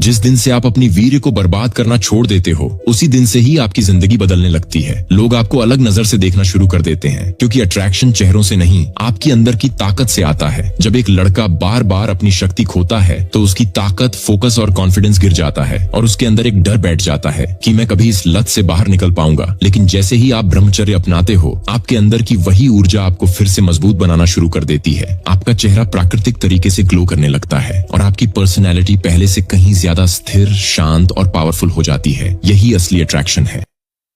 जिस दिन से आप अपनी वीर्य को बर्बाद करना छोड़ देते हो, उसी दिन से ही आपकी जिंदगी बदलने लगती है। लोग आपको अलग नजर से देखना शुरू कर देते हैं, क्योंकि अट्रैक्शन चेहरों से नहीं, आपकी अंदर की ताकत से आता है। जब एक लड़का बार बार अपनी शक्ति खोता है तो उसकी ताकत, फोकस और कॉन्फिडेंस गिर जाता है और उसके अंदर एक डर बैठ जाता है कि मैं कभी इस लत से बाहर निकल पाऊंगा। लेकिन जैसे ही आप ब्रह्मचर्य अपनाते हो, आपके अंदर की वही ऊर्जा आपको फिर से मजबूत बनाना शुरू कर देती है। आपका चेहरा प्राकृतिक तरीके से ग्लो करने लगता है और आपकी पर्सनैलिटी पहले से कहीं ज्यादा स्थिर, शांत और पावरफुल हो जाती है। यही असली अट्रैक्शन है।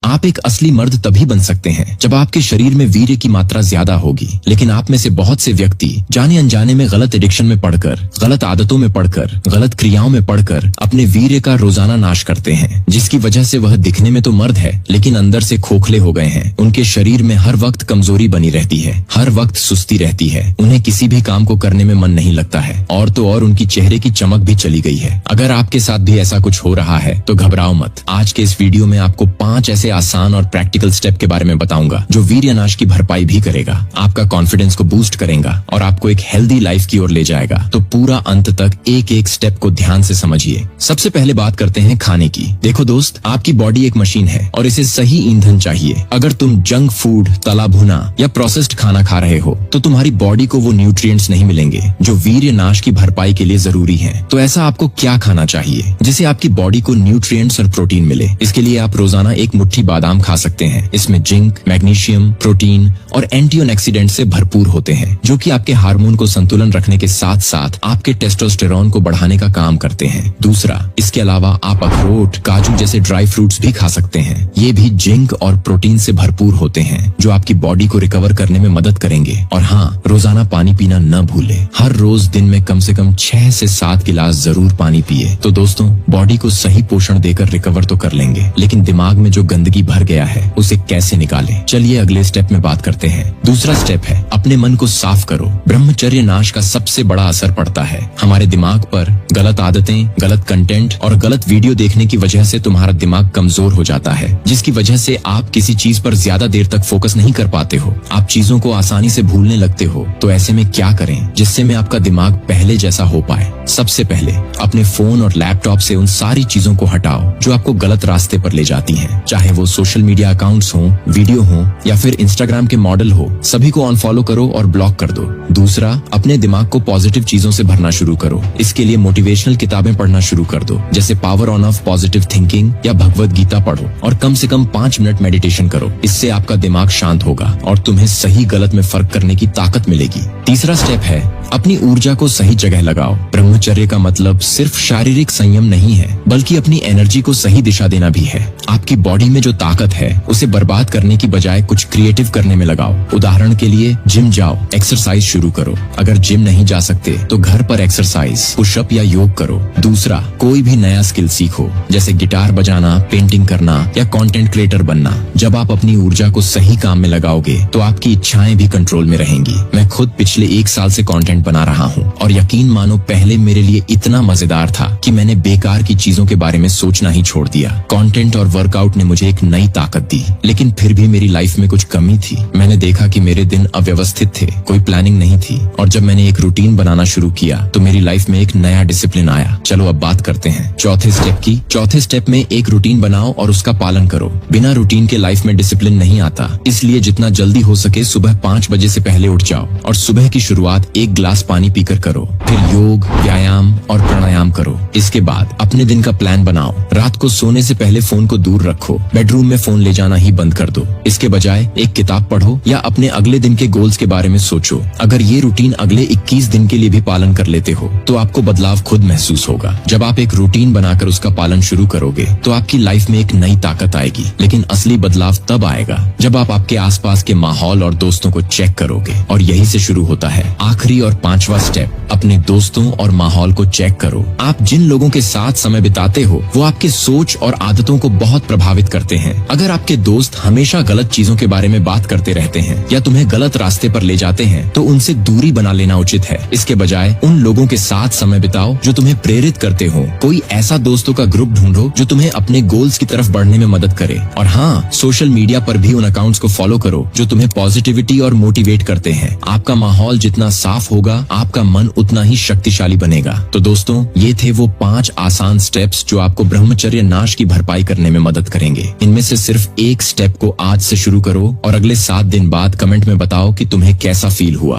आप एक असली मर्द तभी बन सकते हैं जब आपके शरीर में वीर्य की मात्रा ज्यादा होगी। लेकिन आप में से बहुत से व्यक्ति जाने अनजाने में गलत एडिक्शन में पड़कर, गलत आदतों में पड़कर, गलत क्रियाओं में पड़कर अपने वीर्य का रोजाना नाश करते हैं, जिसकी वजह से वह दिखने में तो मर्द है लेकिन अंदर से खोखले हो गए हैं। उनके शरीर में हर वक्त कमजोरी बनी रहती है, हर वक्त सुस्ती रहती है, उन्हें किसी भी काम को करने में मन नहीं लगता है और तो और उनकी चेहरे की चमक भी चली गई है। अगर आपके साथ भी ऐसा कुछ हो रहा है तो घबराओ मत। आज के इस वीडियो में आपको 5 ऐसे आसान और प्रैक्टिकल स्टेप के बारे में बताऊंगा जो वीर्य नाश की भरपाई भी करेगा, आपका कॉन्फिडेंस को बूस्ट करेगा और आपको एक हेल्दी लाइफ की ओर ले जाएगा। तो पूरा अंत तक एक एक स्टेप को ध्यान से समझिए। सबसे पहले बात करते हैं खाने की। देखो दोस्त, आपकी बॉडी एक मशीन है और इसे सही ईंधन चाहिए। अगर तुम जंक फूड, तला भुना या प्रोसेस्ड खाना खा रहे हो तो तुम्हारी बॉडी को वो न्यूट्रिएंट्स नहीं मिलेंगे जो वीर्य नाश की भरपाई के लिए जरूरी है। तो ऐसा आपको क्या खाना चाहिए जिससे आपकी बॉडी को न्यूट्रिएंट्स और प्रोटीन मिले? इसके लिए आप रोजाना एक मुट्ठी बादाम खा सकते हैं। इसमें जिंक, मैग्नीशियम, प्रोटीन और एंटीऑक्सीडेंट से भरपूर होते हैं, जो कि आपके हार्मोन को संतुलन रखने के साथ साथ आपके टेस्टोस्टेरोन को बढ़ाने का काम करते हैं। दूसरा, इसके अलावा आप अखरोट, काजू जैसे ड्राई फ्रूट्स भी खा सकते हैं। ये भी जिंक और प्रोटीन से भरपूर होते हैं, जो आपकी बॉडी को रिकवर करने में मदद करेंगे। और हाँ, रोजाना पानी पीना न भूलें। हर रोज दिन में कम से कम 6 से 7 गिलास जरूर पानी पिए। तो दोस्तों, बॉडी को सही पोषण देकर रिकवर तो कर लेंगे, लेकिन दिमाग में जो गंदगी भर गया है उसे कैसे निकालें? चलिए अगले स्टेप में बात करते हैं। दूसरा स्टेप है अपने मन को साफ करो। ब्रह्मचर्य नाश का सबसे बड़ा असर पड़ता है हमारे दिमाग पर। गलत आदतें, गलत कंटेंट और गलत वीडियो देखने की वजह से तुम्हारा दिमाग कमजोर हो जाता है, जिसकी वजह से आप किसी चीज पर ज्यादा देर तक फोकस नहीं कर पाते हो। आप चीजों को आसानी से भूलने लगते हो। तो ऐसे में क्या करें जिससे में आपका दिमाग पहले जैसा हो पाए? सबसे पहले अपने फोन और लैपटॉप से उन सारी चीजों को हटाओ जो आपको गलत रास्ते पर ले जाती हैं, चाहे वो सोशल मीडिया अकाउंट्स हो, वीडियो हो या फिर इंस्टाग्राम के मॉडल हो। सभी को अनफॉलो करो और ब्लॉक कर दो। दूसरा, अपने दिमाग को पॉजिटिव चीजों से भरना शुरू करो। इसके लिए मोटिवेशनल किताबें पढ़ना शुरू कर दो, जैसे पावर ऑफ पॉजिटिव थिंकिंग या भगवत गीता पढ़ो और कम से कम 5 मिनट मेडिटेशन करो। इससे आपका दिमाग शांत होगा और तुम्हें सही गलत में फर्क करने की ताकत मिलेगी। तीसरा स्टेप है अपनी ऊर्जा को सही जगह लगाओ। ब्रह्मचर्य का मतलब सिर्फ शारीरिक संयम नहीं है, बल्कि अपनी एनर्जी को सही दिशा देना भी है। आपकी बॉडी में जो ताकत है उसे बर्बाद करने की बजाय कुछ क्रिएटिव करने में लगाओ। उदाहरण के लिए जिम जाओ, एक्सरसाइज शुरू करो। अगर जिम नहीं जा सकते तो घर पर एक्सरसाइज, पुशअप या योग करो। दूसरा, कोई भी नया स्किल सीखो, जैसे गिटार बजाना, पेंटिंग करना या कंटेंट क्रिएटर बनना। जब आप अपनी ऊर्जा को सही काम में लगाओगे तो आपकी इच्छाएं भी कंट्रोल में रहेंगी। मैं खुद पिछले 1 साल से कंटेंट बना रहा हूँ और यकीन मानो पहले मेरे लिए इतना मजेदार था कि मैंने बेकार की चीजों के बारे में सोचना ही छोड़ दिया। कंटेंट और वर्कआउट ने मुझे एक नई ताकत दी, लेकिन फिर भी मेरी लाइफ में कुछ कमी थी। मैंने देखा कि मेरे दिन अव्यवस्थित थे, कोई प्लानिंग नहीं थी। और जब मैंने एक रूटीन बनाना शुरू किया तो मेरी लाइफ में एक नया डिसिप्लिन आया। चलो अब बात करते हैं चौथे स्टेप की। चौथे स्टेप में एक रूटीन बनाओ और उसका पालन करो। बिना रूटीन के लाइफ में डिसिप्लिन नहीं आता, इसलिए जितना जल्दी हो सके सुबह 5 बजे से पहले उठ जाओ और सुबह की शुरुआत 1 गिलास पानी पीकर करो। फिर योग, व्यायाम और प्राणायाम करो। इसके बाद अपने दिन का प्लान बनाओ। रात को सोने से पहले फोन को दूर रखो। बेडरूम में फोन ले जाना ही बंद कर दो। इसके बजाय एक किताब पढ़ो या अपने अगले दिन के गोल्स के बारे में सोचो। अगर ये रूटीन अगले 21 दिन के लिए भी पालन कर लेते हो तो आपको बदलाव खुद महसूस होगा। जब आप एक रूटीन बनाकर उसका पालन शुरू करोगे तो आपकी लाइफ में एक नई ताकत आएगी। लेकिन असली बदलाव तब आएगा जब आप आपके आसपास के माहौल और दोस्तों को चेक करोगे। और यही से शुरू होता है आखिरी और 5वां स्टेप, अपने दोस्तों और माहौल को चेक करो। आप जिन लोगों के साथ समय बिताते हो वो आपके सोच और आदतों को बहुत प्रभावित करते हैं। अगर आपके दोस्त हमेशा गलत चीजों के बारे में बात करते रहते हैं या तुम्हें गलत रास्ते पर ले जाते हैं तो उनसे दूरी बना लेना उचित है। इसके बजाय उन लोगों के साथ समय बिताओ जो तुम्हें प्रेरित करते हो। कोई ऐसा दोस्तों का ग्रुप ढूंढो जो तुम्हें अपने गोल्स की तरफ बढ़ने में मदद करे। और हाँ, सोशल मीडिया पर भी उन अकाउंट्स को फॉलो करो जो तुम्हें पॉजिटिविटी और मोटिवेट करते हैं। आपका माहौल जितना साफ होगा होगा आपका मन उतना ही शक्तिशाली बनेगा। तो दोस्तों, ये थे वो 5 आसान स्टेप्स जो आपको ब्रह्मचर्य नाश की भरपाई करने में मदद करेंगे। इनमें से सिर्फ एक स्टेप को आज से शुरू करो और अगले 7 दिन बाद कमेंट में बताओ कि तुम्हें कैसा फील हुआ।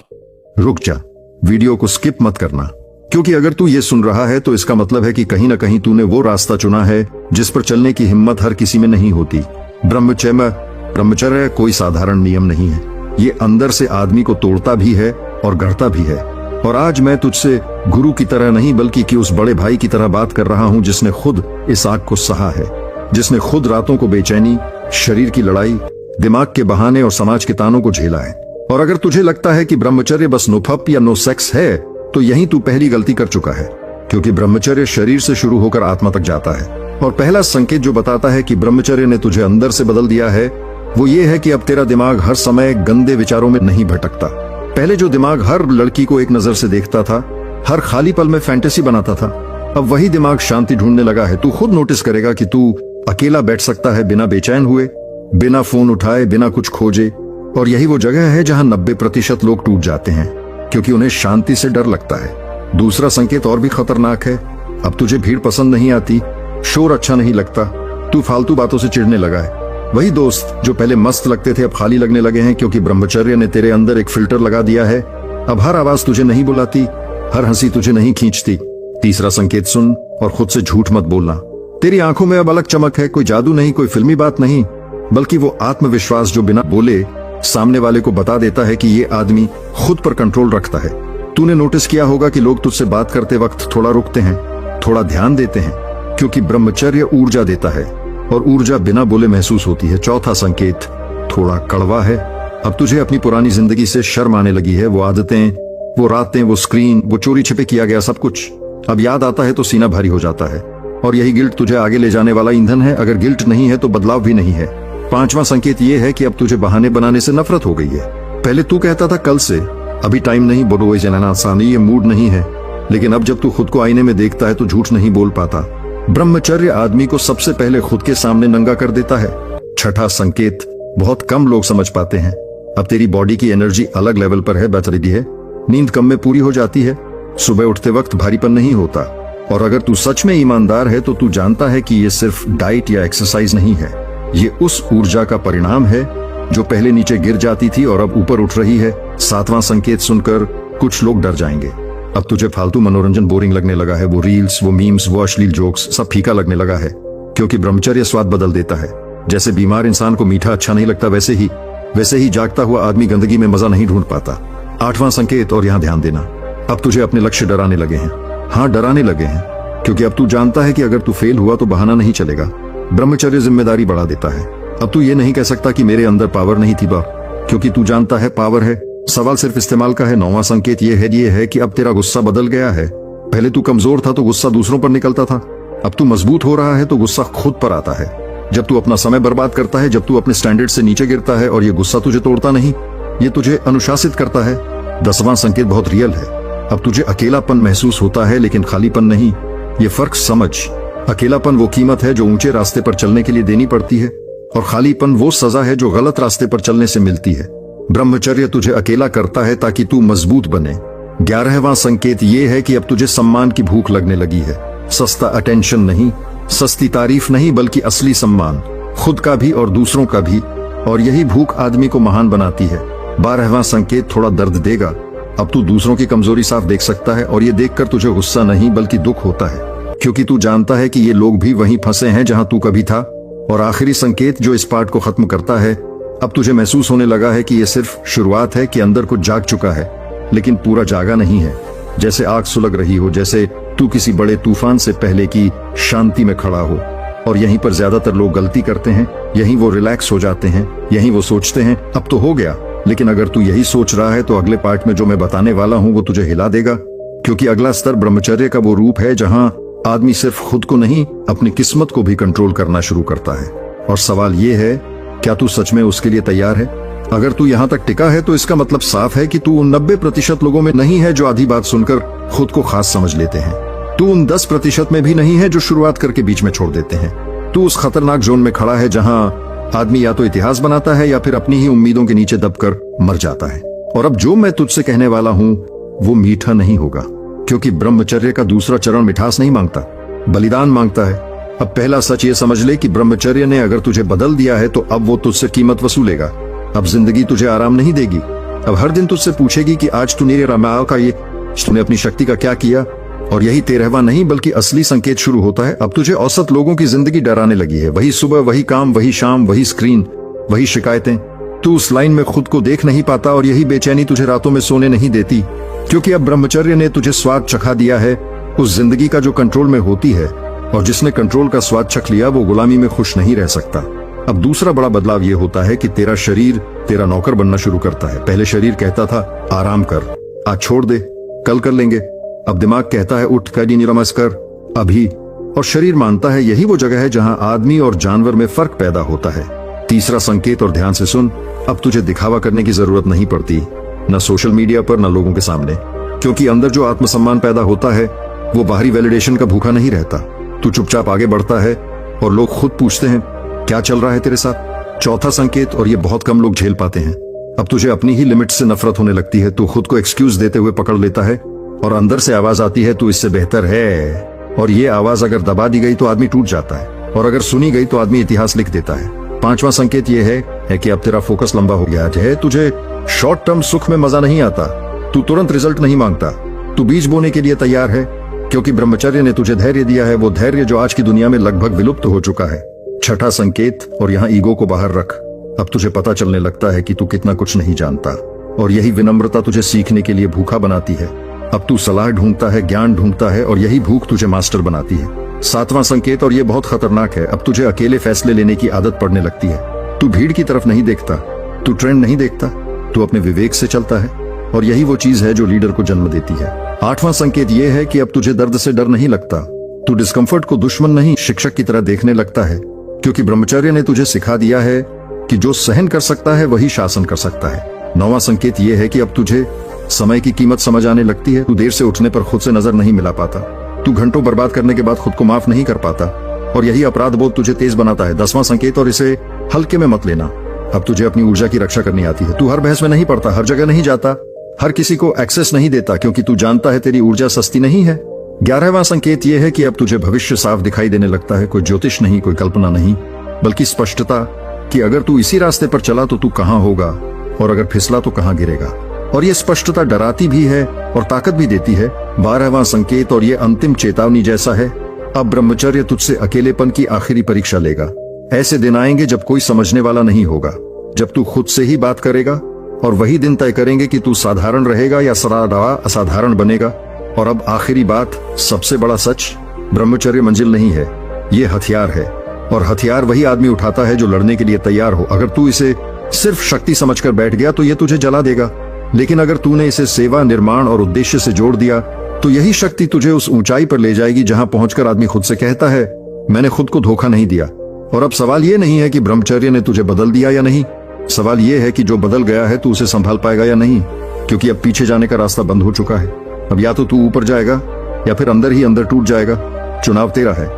रुक जा, वीडियो को स्किप मत करना, क्योंकि अगर तू ये सुन रहा है तो इसका मतलब है कि कहीं ना कहीं तूने वो रास्ता चुना है जिस पर चलने की हिम्मत हर किसी में नहीं होती। ब्रह्मचर्य कोई साधारण नियम नहीं है, ये अंदर से आदमी को तोड़ता भी है और गढ़ता भी है। और आज मैं तुझसे गुरु की तरह नहीं बल्कि कि उस बड़े भाई की तरह बात कर रहा हूं जिसने खुद इस आग को सहा है, जिसने खुद रातों को बेचैनी, शरीर की लड़ाई, दिमाग के बहाने और समाज के तानों को झेला है। और अगर तुझे लगता है कि ब्रह्मचर्य बस नो फप या नो सेक्स है तो यही तू पहली गलती कर चुका है, क्योंकि ब्रह्मचर्य शरीर से शुरू होकर आत्मा तक जाता है। और पहला संकेत जो बताता है कि ब्रह्मचर्य ने तुझे अंदर से बदल दिया है वो ये है कि अब तेरा दिमाग हर समय गंदे विचारों में नहीं भटकता। पहले जो दिमाग हर लड़की को एक नजर से देखता था, हर खाली पल में फैंटेसी बनाता था, अब वही दिमाग शांति ढूंढने लगा है। तू खुद नोटिस करेगा कि तू अकेला बैठ सकता है बिना बेचैन हुए, बिना फोन उठाए, बिना कुछ खोजे। और यही वो जगह है जहां 90% लोग टूट जाते हैं, क्योंकि उन्हें शांति से डर लगता है। दूसरा संकेत और भी खतरनाक है। अब तुझे भीड़ पसंद नहीं आती, शोर अच्छा नहीं लगता, तू फालतू बातों से चिढ़ने लगा है। वही दोस्त जो पहले मस्त लगते थे अब खाली लगने लगे हैं, क्योंकि ब्रह्मचर्य ने तेरे अंदर एक फिल्टर लगा दिया है। अब हर आवाज तुझे नहीं बुलाती, हर हंसी तुझे नहीं खींचती। तीसरा संकेत सुन और खुद से झूठ मत बोलना। तेरी आंखों में अब अलग चमक है, कोई जादू नहीं, कोई फिल्मी बात नहीं, बल्कि वो आत्मविश्वास जो बिना बोले सामने वाले को बता देता है कि ये आदमी खुद पर कंट्रोल रखता है। तूने नोटिस किया होगा कि लोग तुझसे बात करते वक्त थोड़ा रुकते हैं, थोड़ा ध्यान देते हैं, क्योंकि ब्रह्मचर्य ऊर्जा देता है और ऊर्जा बिना बोले महसूस होती है। चौथा संकेत थोड़ा कड़वा है। अब तुझे अपनी पुरानी जिंदगी से शर्म आने लगी है। वो आदतें, वो रातें, वो स्क्रीन, वो चोरी छिपे किया गया सब कुछ अब याद आता है तो सीना भारी हो जाता है। और यही गिल्ट तुझे आगे ले जाने वाला ईंधन है। अगर गिल्ट नहीं है तो बदलाव भी नहीं है। पांचवा संकेत ये है कि अब तुझे बहाने बनाने से नफरत हो गई है। पहले तू कहता था कल से, अभी टाइम नहीं, बोलो जना आसानी, ये मूड नहीं है। लेकिन अब जब तू खुद को आईने में देखता है तो झूठ नहीं बोल पाता। ब्रह्मचर्य आदमी को सबसे पहले खुद के सामने नंगा कर देता है। छठा संकेत बहुत कम लोग समझ पाते हैं। अब तेरी बॉडी की एनर्जी अलग लेवल पर है, बच रही है, नींद कम में पूरी हो जाती है, सुबह उठते वक्त भारीपन नहीं होता। और अगर तू सच में ईमानदार है तो तू जानता है कि ये सिर्फ डाइट या एक्सरसाइज नहीं है, ये उस ऊर्जा का परिणाम है जो पहले नीचे गिर जाती थी और अब ऊपर उठ रही है। सातवां संकेत सुनकर कुछ लोग डर जाएंगे। अब तुझे फालतू मनोरंजन बोरिंग लगने लगा है। वो रील्स, वो मीम्स, वो अश्लील जोक्स सब फीका लगने लगा है, क्योंकि ब्रह्मचर्य स्वाद बदल देता है। जैसे बीमार इंसान को मीठा अच्छा नहीं लगता, वैसे ही जागता हुआ आदमी गंदगी में मजा नहीं ढूंढ पाता। आठवां संकेत, और यहाँ ध्यान देना, अब तुझे अपने लक्ष्य डराने लगे हैं। हाँ, डराने लगे हैं, क्योंकि अब तू जानता है कि अगर तू फेल हुआ तो बहाना नहीं चलेगा। ब्रह्मचर्य जिम्मेदारी बढ़ा देता है। अब तू ये नहीं कह सकता कि मेरे अंदर पावर नहीं थी बा, क्योंकि तू जानता है पावर है, सवाल सिर्फ इस्तेमाल का है। नौवां संकेत ये है कि अब तेरा गुस्सा बदल गया है। पहले तू कमजोर था तो गुस्सा दूसरों पर निकलता था, अब तू मजबूत हो रहा है तो गुस्सा खुद पर आता है। जब तू अपना समय बर्बाद करता है, जब तू अपने स्टैंडर्ड से नीचे गिरता है, और ये गुस्सा तुझे तोड़ता नहीं, ये तुझे अनुशासित करता है। 10वां संकेत बहुत रियल है। अब तुझे अकेलापन महसूस होता है, लेकिन खालीपन नहीं। ये फर्क समझ, अकेलापन वो कीमत है जो ऊंचे रास्ते पर चलने के लिए देनी पड़ती है, और खालीपन वो सजा है जो गलत रास्ते पर चलने से मिलती है। ब्रह्मचर्य तुझे अकेला करता है ताकि तू मजबूत बने। 11वां संकेत ये है कि अब तुझे सम्मान की भूख लगने लगी है। सस्ता अटेंशन नहीं, सस्ती तारीफ नहीं, बल्कि असली सम्मान, खुद का भी और दूसरों का भी। और यही भूख आदमी को महान बनाती है। 12वां संकेत थोड़ा दर्द देगा। अब तू दूसरों की कमजोरी साफ देख सकता है, और ये देखकर तुझे गुस्सा नहीं बल्कि दुख होता है, क्योंकि तू जानता है कि ये लोग भी वहीं फंसे हैं जहां तू कभी था। और आखिरी संकेत जो इस पार्ट को खत्म करता है, अब तुझे महसूस होने लगा है कि ये सिर्फ शुरुआत है, कि अंदर कुछ जाग चुका है, लेकिन पूरा जागा नहीं है। जैसे आग सुलग रही हो, जैसे तू किसी बड़े तूफान से पहले की शांति में खड़ा हो। और यहीं पर ज्यादातर लोग गलती करते हैं, यहीं वो रिलैक्स हो जाते हैं, यहीं वो सोचते हैं अब तो हो गया। लेकिन अगर तू यही सोच रहा है तो अगले पार्ट में जो मैं बताने वाला हूं वो तुझे हिला देगा, क्योंकि अगला स्तर ब्रह्मचर्य का वो रूप है जहां आदमी सिर्फ खुद को नहीं, अपनी किस्मत को भी कंट्रोल करना शुरू करता है। और सवाल ये है, क्या तू सच में उसके लिए तैयार है? अगर तू यहाँ तक टिका है तो इसका मतलब साफ है कि तू उन 90% लोगों में नहीं है जो आधी बात सुनकर खुद को खास समझ लेते हैं। तू उन 10% में भी नहीं है जो शुरुआत करके बीच में छोड़ देते हैं। तू उस खतरनाक जोन में खड़ा है जहां आदमी या तो इतिहास बनाता है या फिर अपनी ही उम्मीदों के नीचे दबकर मर जाता है। और अब जो मैं तुझसे कहने वाला हूं वो मीठा नहीं होगा, क्योंकि ब्रह्मचर्य का दूसरा चरण मिठास नहीं मांगता, बलिदान मांगता है। अब पहला सच ये समझ ले कि ब्रह्मचर्य ने अगर तुझे बदल दिया है तो अब वो तुझसे कीमत वसूलेगा। अब जिंदगी तुझे आराम नहीं देगी। अब हर दिन तुझसे पूछेगी कि आज तूने रामायण का ये तूने अपनी शक्ति का क्या किया। और यही 13वां नहीं बल्कि असली संकेत शुरू होता है। अब तुझे औसत लोगों की जिंदगी डराने लगी है। वही सुबह, वही काम, वही शाम, वही स्क्रीन, वही शिकायतें। तू उस लाइन में खुद को देख नहीं पाता और यही बेचैनी तुझे रातों में सोने नहीं देती, क्योंकि अब ब्रह्मचर्य ने तुझे स्वाद चखा दिया है उस जिंदगी का जो कंट्रोल में होती है। और जिसने कंट्रोल का स्वाद चख लिया वो गुलामी में खुश नहीं रह सकता। अब दूसरा बड़ा बदलाव ये होता है कि तेरा शरीर तेरा नौकर बनना शुरू करता है। पहले शरीर कहता था आराम कर, आज छोड़ दे, कल कर लेंगे। अब दिमाग कहता है उठ कर नमस्कार अभी। और शरीर मानता है यही वो जगह है जहां आदमी और जानवर में फर्क पैदा होता है। तीसरा संकेत, और ध्यान से सुन, अब तुझे दिखावा करने की जरूरत नहीं पड़ती, न सोशल मीडिया पर न लोगों के सामने, क्योंकि अंदर जो आत्मसम्मान पैदा होता है वो बाहरी वैलिडेशन का भूखा नहीं रहता। तू चुपचाप आगे बढ़ता है और लोग खुद पूछते हैं क्या चल रहा है तेरे साथ। चौथा संकेत, और ये बहुत कम लोग झेल पाते हैं, अब तुझे अपनी ही लिमिट से नफरत होने लगती है। तू खुद को एक्सक्यूज देते हुए पकड़ लेता है और अंदर से आवाज आती है तू इससे बेहतर है। और ये आवाज अगर दबा दी गई तो आदमी टूट जाता है, और अगर सुनी गई तो आदमी इतिहास लिख देता है। पांचवा संकेत ये है कि अब तेरा फोकस लंबा हो गया है। तुझे शॉर्ट टर्म सुख में मजा नहीं आता, तू तुरंत रिजल्ट नहीं मांगता, तू बीज बोने के लिए तैयार है, क्योंकि ब्रह्मचर्य ने तुझे धैर्य दिया है, वो धैर्य जो आज की दुनिया में लगभग विलुप्त हो चुका है। छठा संकेत, और यहाँ ईगो को बाहर रख, अब तुझे पता चलने लगता है कि तू कितना कुछ नहीं जानता, और यही विनम्रता तुझे सीखने के लिए भूखा बनाती है। अब तू सलाह ढूंढता है, ज्ञान ढूंढता है, और यही भूख तुझे मास्टर बनाती है। सातवां संकेत, और ये बहुत खतरनाक है, अब तुझे अकेले फैसले लेने की आदत पड़ने लगती है। तू भीड़ की तरफ नहीं देखता, तू ट्रेंड नहीं देखता, तू अपने विवेक से चलता है, और यही वो चीज है जो लीडर को जन्म देती है। आठवां संकेत ये है कि अब तुझे दर्द से डर नहीं लगता, तू डिस्कम्फर्ट को दुश्मन नहीं शिक्षक की तरह देखने लगता है, क्योंकि ब्रह्मचर्य ने तुझे सिखा दिया है कि जो सहन कर सकता है वही शासन कर सकता है। नौवां संकेत ये है कि अब तुझे समय की कीमत समझ आने लगती है। तू देर से उठने पर खुद से नजर नहीं मिला पाता, तू घंटों बर्बाद करने के बाद खुद को माफ नहीं कर पाता, और यही अपराध बोध तुझे तेज बनाता है। 10वां संकेत, और इसे हल्के में मत लेना, अब तुझे अपनी ऊर्जा की रक्षा करनी आती है। तू हर बहस में नहीं पड़ता, हर जगह नहीं जाता, हर किसी को एक्सेस नहीं देता, क्योंकि तू जानता है तेरी ऊर्जा सस्ती नहीं है। 11वां संकेत यह है कि अब तुझे भविष्य साफ दिखाई देने लगता है, कोई ज्योतिष नहीं, कोई कल्पना नहीं, बल्कि स्पष्टता कि अगर तू इसी रास्ते पर चला तो तू कहां होगा, और अगर फिसला तो कहां गिरेगा। और ये स्पष्टता डराती भी है और ताकत भी देती है। 12वां संकेत, और ये अंतिम चेतावनी जैसा है, अब ब्रह्मचर्य तुझसे अकेलेपन की आखिरी परीक्षा लेगा। ऐसे दिन आएंगे जब कोई समझने वाला नहीं होगा, जब तू खुद से ही बात करेगा, और वही दिन तय करेंगे कि तू साधारण रहेगा या सदा असाधारण बनेगा। और अब आखिरी बात, सबसे बड़ा सच, ब्रह्मचर्य मंजिल नहीं है, ये हथियार है, और हथियार वही आदमी उठाता है जो लड़ने के लिए तैयार हो। अगर तू इसे सिर्फ शक्ति समझकर बैठ गया तो ये तुझे जला देगा, लेकिन अगर तूने इसे सेवा, निर्माण और उद्देश्य से जोड़ दिया तो यही शक्ति तुझे उस ऊंचाई पर ले जाएगी जहां पहुंचकर आदमी खुद से कहता है मैंने खुद को धोखा नहीं दिया। और अब सवाल ये नहीं है कि ब्रह्मचर्य ने तुझे बदल दिया या नहीं, सवाल ये है कि जो बदल गया है तू उसे संभाल पाएगा या नहीं, क्योंकि अब पीछे जाने का रास्ता बंद हो चुका है। अब या तो तू ऊपर जाएगा या फिर अंदर ही अंदर टूट जाएगा, चुनाव तेरा है।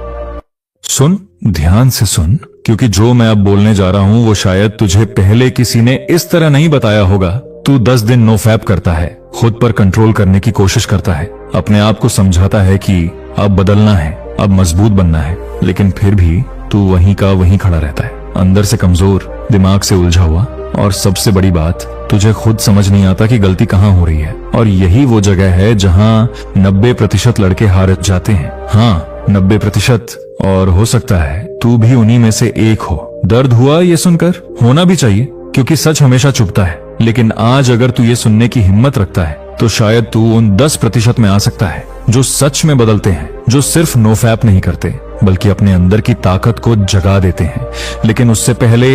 सुन, ध्यान से सुन, क्योंकि जो मैं अब बोलने जा रहा हूं वो शायद तुझे पहले किसी ने इस तरह नहीं बताया होगा। तू 10 दिन नो फैप करता है, खुद पर कंट्रोल करने की कोशिश करता है, अपने आप को समझाता है कि अब बदलना है, अब मजबूत बनना है, लेकिन फिर भी तू वहीं का वहीं खड़ा रहता है, अंदर से कमजोर, दिमाग से उलझा हुआ, और सबसे बड़ी बात, तुझे खुद समझ नहीं आता कि गलती कहाँ हो रही है। और यही वो जगह है जहाँ 90% लड़के हार जाते हैं। हाँ, 90%, और हो सकता है तू भी उन्हीं में से एक हो। दर्द हुआ ये सुनकर? होना भी चाहिए, क्योंकि सच हमेशा चुभता है, लेकिन आज अगर तू ये सुनने की हिम्मत रखता है तो शायद तू उन 10% में आ सकता है जो सच में बदलते हैं, जो सिर्फ नो फैप नहीं करते बल्कि अपने अंदर की ताकत को जगा देते हैं। लेकिन उससे पहले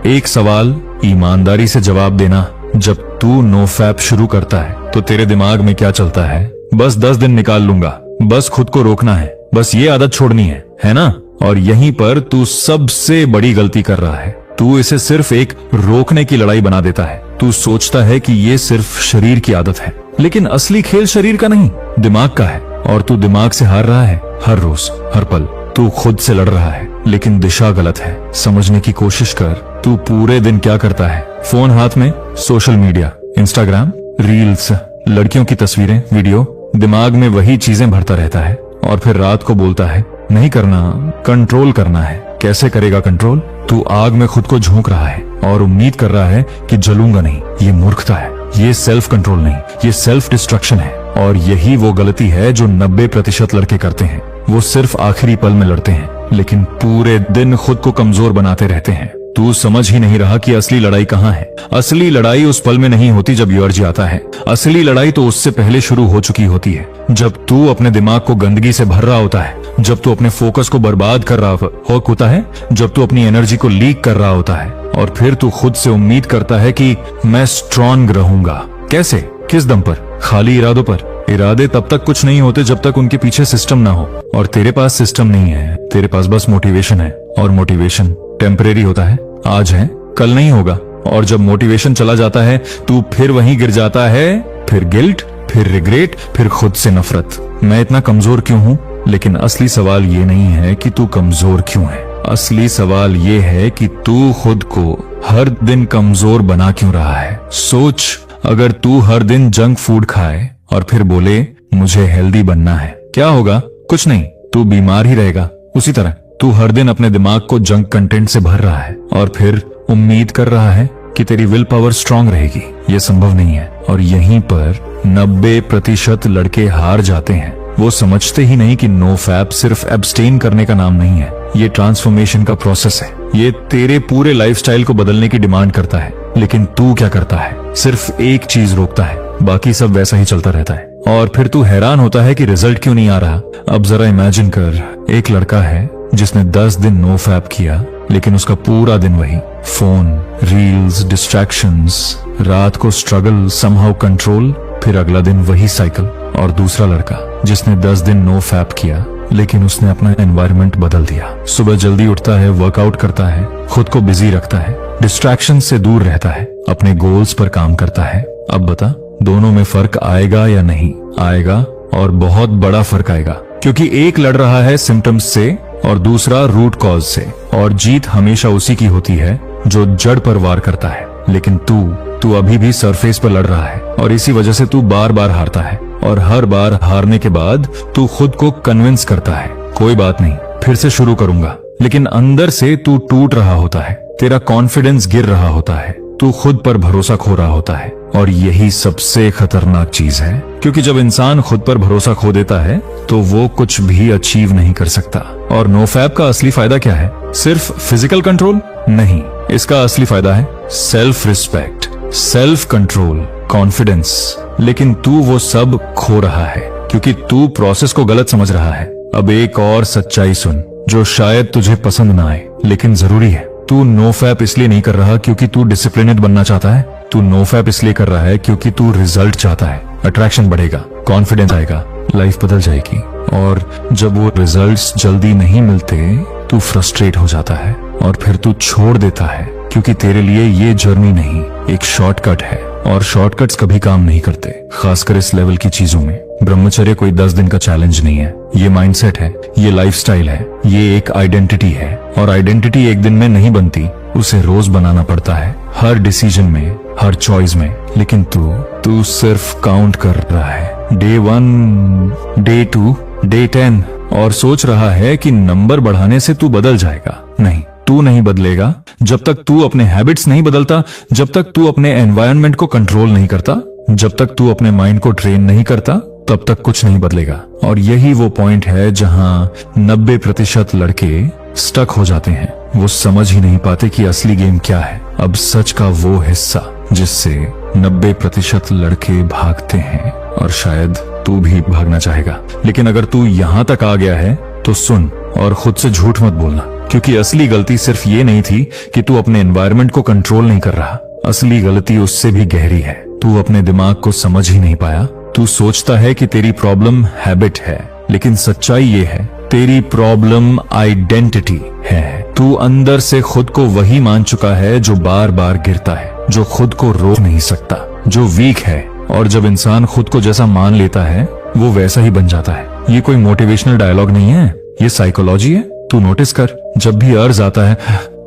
एक सवाल ईमानदारी से जवाब देना, जब तू नो फैप शुरू करता है तो तेरे दिमाग में क्या चलता है? बस 10 दिन निकाल लूंगा, बस खुद को रोकना है, बस ये आदत छोड़नी है ना? और यहीं पर तू सबसे बड़ी गलती कर रहा है। तू इसे सिर्फ एक रोकने की लड़ाई बना देता है। तू सोचता है कि ये सिर्फ शरीर की आदत है, लेकिन असली खेल शरीर का नहीं, दिमाग का है। और तू दिमाग से हार रहा है हर रोज, हर पल। तू खुद से लड़ रहा है, लेकिन दिशा गलत है। समझने की कोशिश कर, तू पूरे दिन क्या करता है? फोन हाथ में, सोशल मीडिया, इंस्टाग्राम, रील्स, लड़कियों की तस्वीरें, वीडियो, दिमाग में वही चीजें भरता रहता है और फिर रात को बोलता है नहीं करना, कंट्रोल करना है। कैसे करेगा कंट्रोल? तू आग में खुद को झोंक रहा है और उम्मीद कर रहा है कि जलूंगा नहीं। ये मूर्खता है, ये सेल्फ कंट्रोल नहीं, ये सेल्फ डिस्ट्रक्शन है। और यही वो गलती है जो 90% लड़के करते हैं। वो सिर्फ आखिरी पल में लड़ते हैं, लेकिन पूरे दिन खुद को कमजोर बनाते रहते हैं। तू समझ ही नहीं रहा कि असली लड़ाई कहाँ है। असली लड़ाई उस पल में नहीं होती जब एनर्जी आता है। असली लड़ाई तो उससे पहले शुरू हो चुकी होती है, जब तू अपने दिमाग को गंदगी से भर रहा होता है, जब तू अपने फोकस को बर्बाद कर रहा होता है, जब तू अपनी एनर्जी को लीक कर रहा होता है। और फिर तू खुद से उम्मीद करता है कि मैं स्ट्रांग रहूंगा। कैसे? किस दम पर? खाली इरादों पर। इरादे तब तक कुछ नहीं होते जब तक उनके पीछे सिस्टम ना हो। और तेरे पास सिस्टम नहीं है, तेरे पास बस मोटिवेशन है। और मोटिवेशन टेम्परेरी होता है, आज है कल नहीं होगा। और जब मोटिवेशन चला जाता है तू फिर वहीं गिर जाता है, फिर गिल्ट, फिर रिग्रेट, फिर खुद से नफरत। मैं इतना कमजोर क्यों हूँ? लेकिन असली सवाल ये नहीं है कि तू कमजोर क्यों है। असली सवाल ये है कि तू खुद को हर दिन कमजोर बना क्यों रहा है। सोच, अगर तू हर दिन जंक फूड खाए और फिर बोले मुझे हेल्दी बनना है, क्या होगा? कुछ नहीं, तू बीमार ही रहेगा। उसी तरह तू हर दिन अपने दिमाग को जंक कंटेंट से भर रहा है और फिर उम्मीद कर रहा है कि तेरी विल पावर स्ट्रांग रहेगी। ये संभव नहीं है। और यहीं पर 90% लड़के हार जाते हैं। वो समझते ही नहीं कि नो फैप सिर्फ एब्सटेन करने का नाम नहीं है, ये ट्रांसफॉर्मेशन का प्रोसेस है। ये तेरे पूरे लाइफस्टाइल को बदलने की डिमांड करता है। लेकिन तू क्या करता है? सिर्फ एक चीज रोकता है, बाकी सब वैसा ही चलता रहता है। और फिर तू हैरान होता है कि रिजल्ट क्यों नहीं आ रहा। अब जरा इमेजिन कर, एक लड़का है जिसने 10 दिन नो फैप किया, लेकिन उसका पूरा दिन वही फोन, रील्स, डिस्ट्रैक्शंस, रात को स्ट्रगल, समहाउ कंट्रोल, फिर अगला दिन वही साइकिल। और दूसरा लड़का जिसने 10 दिन नो फैप किया, लेकिन उसने अपना एनवायरनमेंट बदल दिया। सुबह जल्दी उठता है, वर्कआउट करता है, खुद को बिजी रखता है, डिस्ट्रैक्शन से दूर रहता है, अपने गोल्स पर काम करता है। अब बता, दोनों में फर्क आएगा या नहीं? आएगा, और बहुत बड़ा फर्क आएगा। क्योंकि एक लड़ रहा है सिम्टम्स से और दूसरा रूट कॉज से। और जीत हमेशा उसी की होती है जो जड़ पर वार करता है। लेकिन तू अभी भी सरफेस पर लड़ रहा है और इसी वजह से तू बार बार हारता है। और हर बार हारने के बाद तू खुद को कन्विंस करता है, कोई बात नहीं, फिर से शुरू करूंगा। लेकिन अंदर से तू टूट रहा होता है, तेरा कॉन्फिडेंस गिर रहा होता है, तू खुद पर भरोसा खो रहा होता है। और यही सबसे खतरनाक चीज है, क्योंकि जब इंसान खुद पर भरोसा खो देता है तो वो कुछ भी अचीव नहीं कर सकता। और नो फैप का असली फायदा क्या है? सिर्फ फिजिकल कंट्रोल नहीं, इसका असली फायदा है self respect, self control, confidence. लेकिन तू वो सब खो रहा है क्योंकि तू प्रोसेस को गलत समझ रहा है। अब एक और सच्चाई सुन, जो शायद तुझे पसंद ना आए, लेकिन जरूरी है। तू नो फैप इसलिए नहीं कर रहा क्योंकि तू डिसिप्लिनेड बनना चाहता है। तू नो फैप इसलिए कर रहा है क्योंकि तू रिजल्ट चाहता है। अट्रैक्शन बढ़ेगा, कॉन्फिडेंस आएगा, लाइफ बदल जाएगी। और जब वो रिजल्ट्स जल्दी नहीं मिलते, तू फ्रस्ट्रेट हो जाता है और फिर तू छोड़ देता है, क्योंकि तेरे लिए ये जर्नी नहीं, एक शॉर्टकट है। और शॉर्टकट्स कभी काम नहीं करते, खासकर इस लेवल की चीजों में। ब्रह्मचर्य कोई 10 दिन का चैलेंज नहीं है, ये माइंडसेट है, ये लाइफस्टाइल है, ये एक आइडेंटिटी है। और आइडेंटिटी एक दिन में नहीं बनती, उसे रोज बनाना पड़ता है, हर डिसीजन में, हर चॉइस में। लेकिन तू सिर्फ काउंट कर रहा है, डे 1, डे 2, डे 10, और सोच रहा है कि नंबर बढ़ाने से तू बदल जाएगा। नहीं, तू नहीं बदलेगा जब तक तू अपने हैबिट्स नहीं बदलता, जब तक तू अपने एनवायरनमेंट को कंट्रोल नहीं करता, जब तक तू अपने माइंड को ट्रेन नहीं करता, तब तक कुछ नहीं बदलेगा। और यही वो पॉइंट है जहां 90% लड़के स्टक हो जाते हैं। वो समझ ही नहीं पाते कि असली गेम क्या है। अब सच का वो हिस्सा जिससे 90% लड़के भागते हैं, और शायद तू भी भागना चाहेगा। लेकिन अगर तू यहाँ तक आ गया है तो सुन और खुद से झूठ मत बोलना, क्योंकि असली गलती सिर्फ ये नहीं थी कि तू अपने एनवायरनमेंट को कंट्रोल नहीं कर रहा। असली गलती उससे भी गहरी है। तू अपने दिमाग को समझ ही नहीं पाया। तू सोचता है कि तेरी प्रॉब्लम हैबिट है, लेकिन सच्चाई ये है, तेरी प्रॉब्लम आइडेंटिटी है। तू अंदर से खुद को वही मान चुका है जो बार बार गिरता है, जो खुद को रोक नहीं सकता, जो वीक है। और जब इंसान खुद को जैसा मान लेता है, वो वैसा ही बन जाता है। ये कोई मोटिवेशनल डायलॉग नहीं है, ये साइकोलॉजी है। तू नोटिस कर, जब भी अर्ज आता है,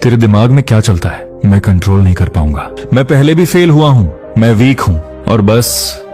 तेरे दिमाग में क्या चलता है? मैं कंट्रोल नहीं कर पाऊंगा, मैं पहले भी फेल हुआ हूँ, मैं वीक हूँ, और बस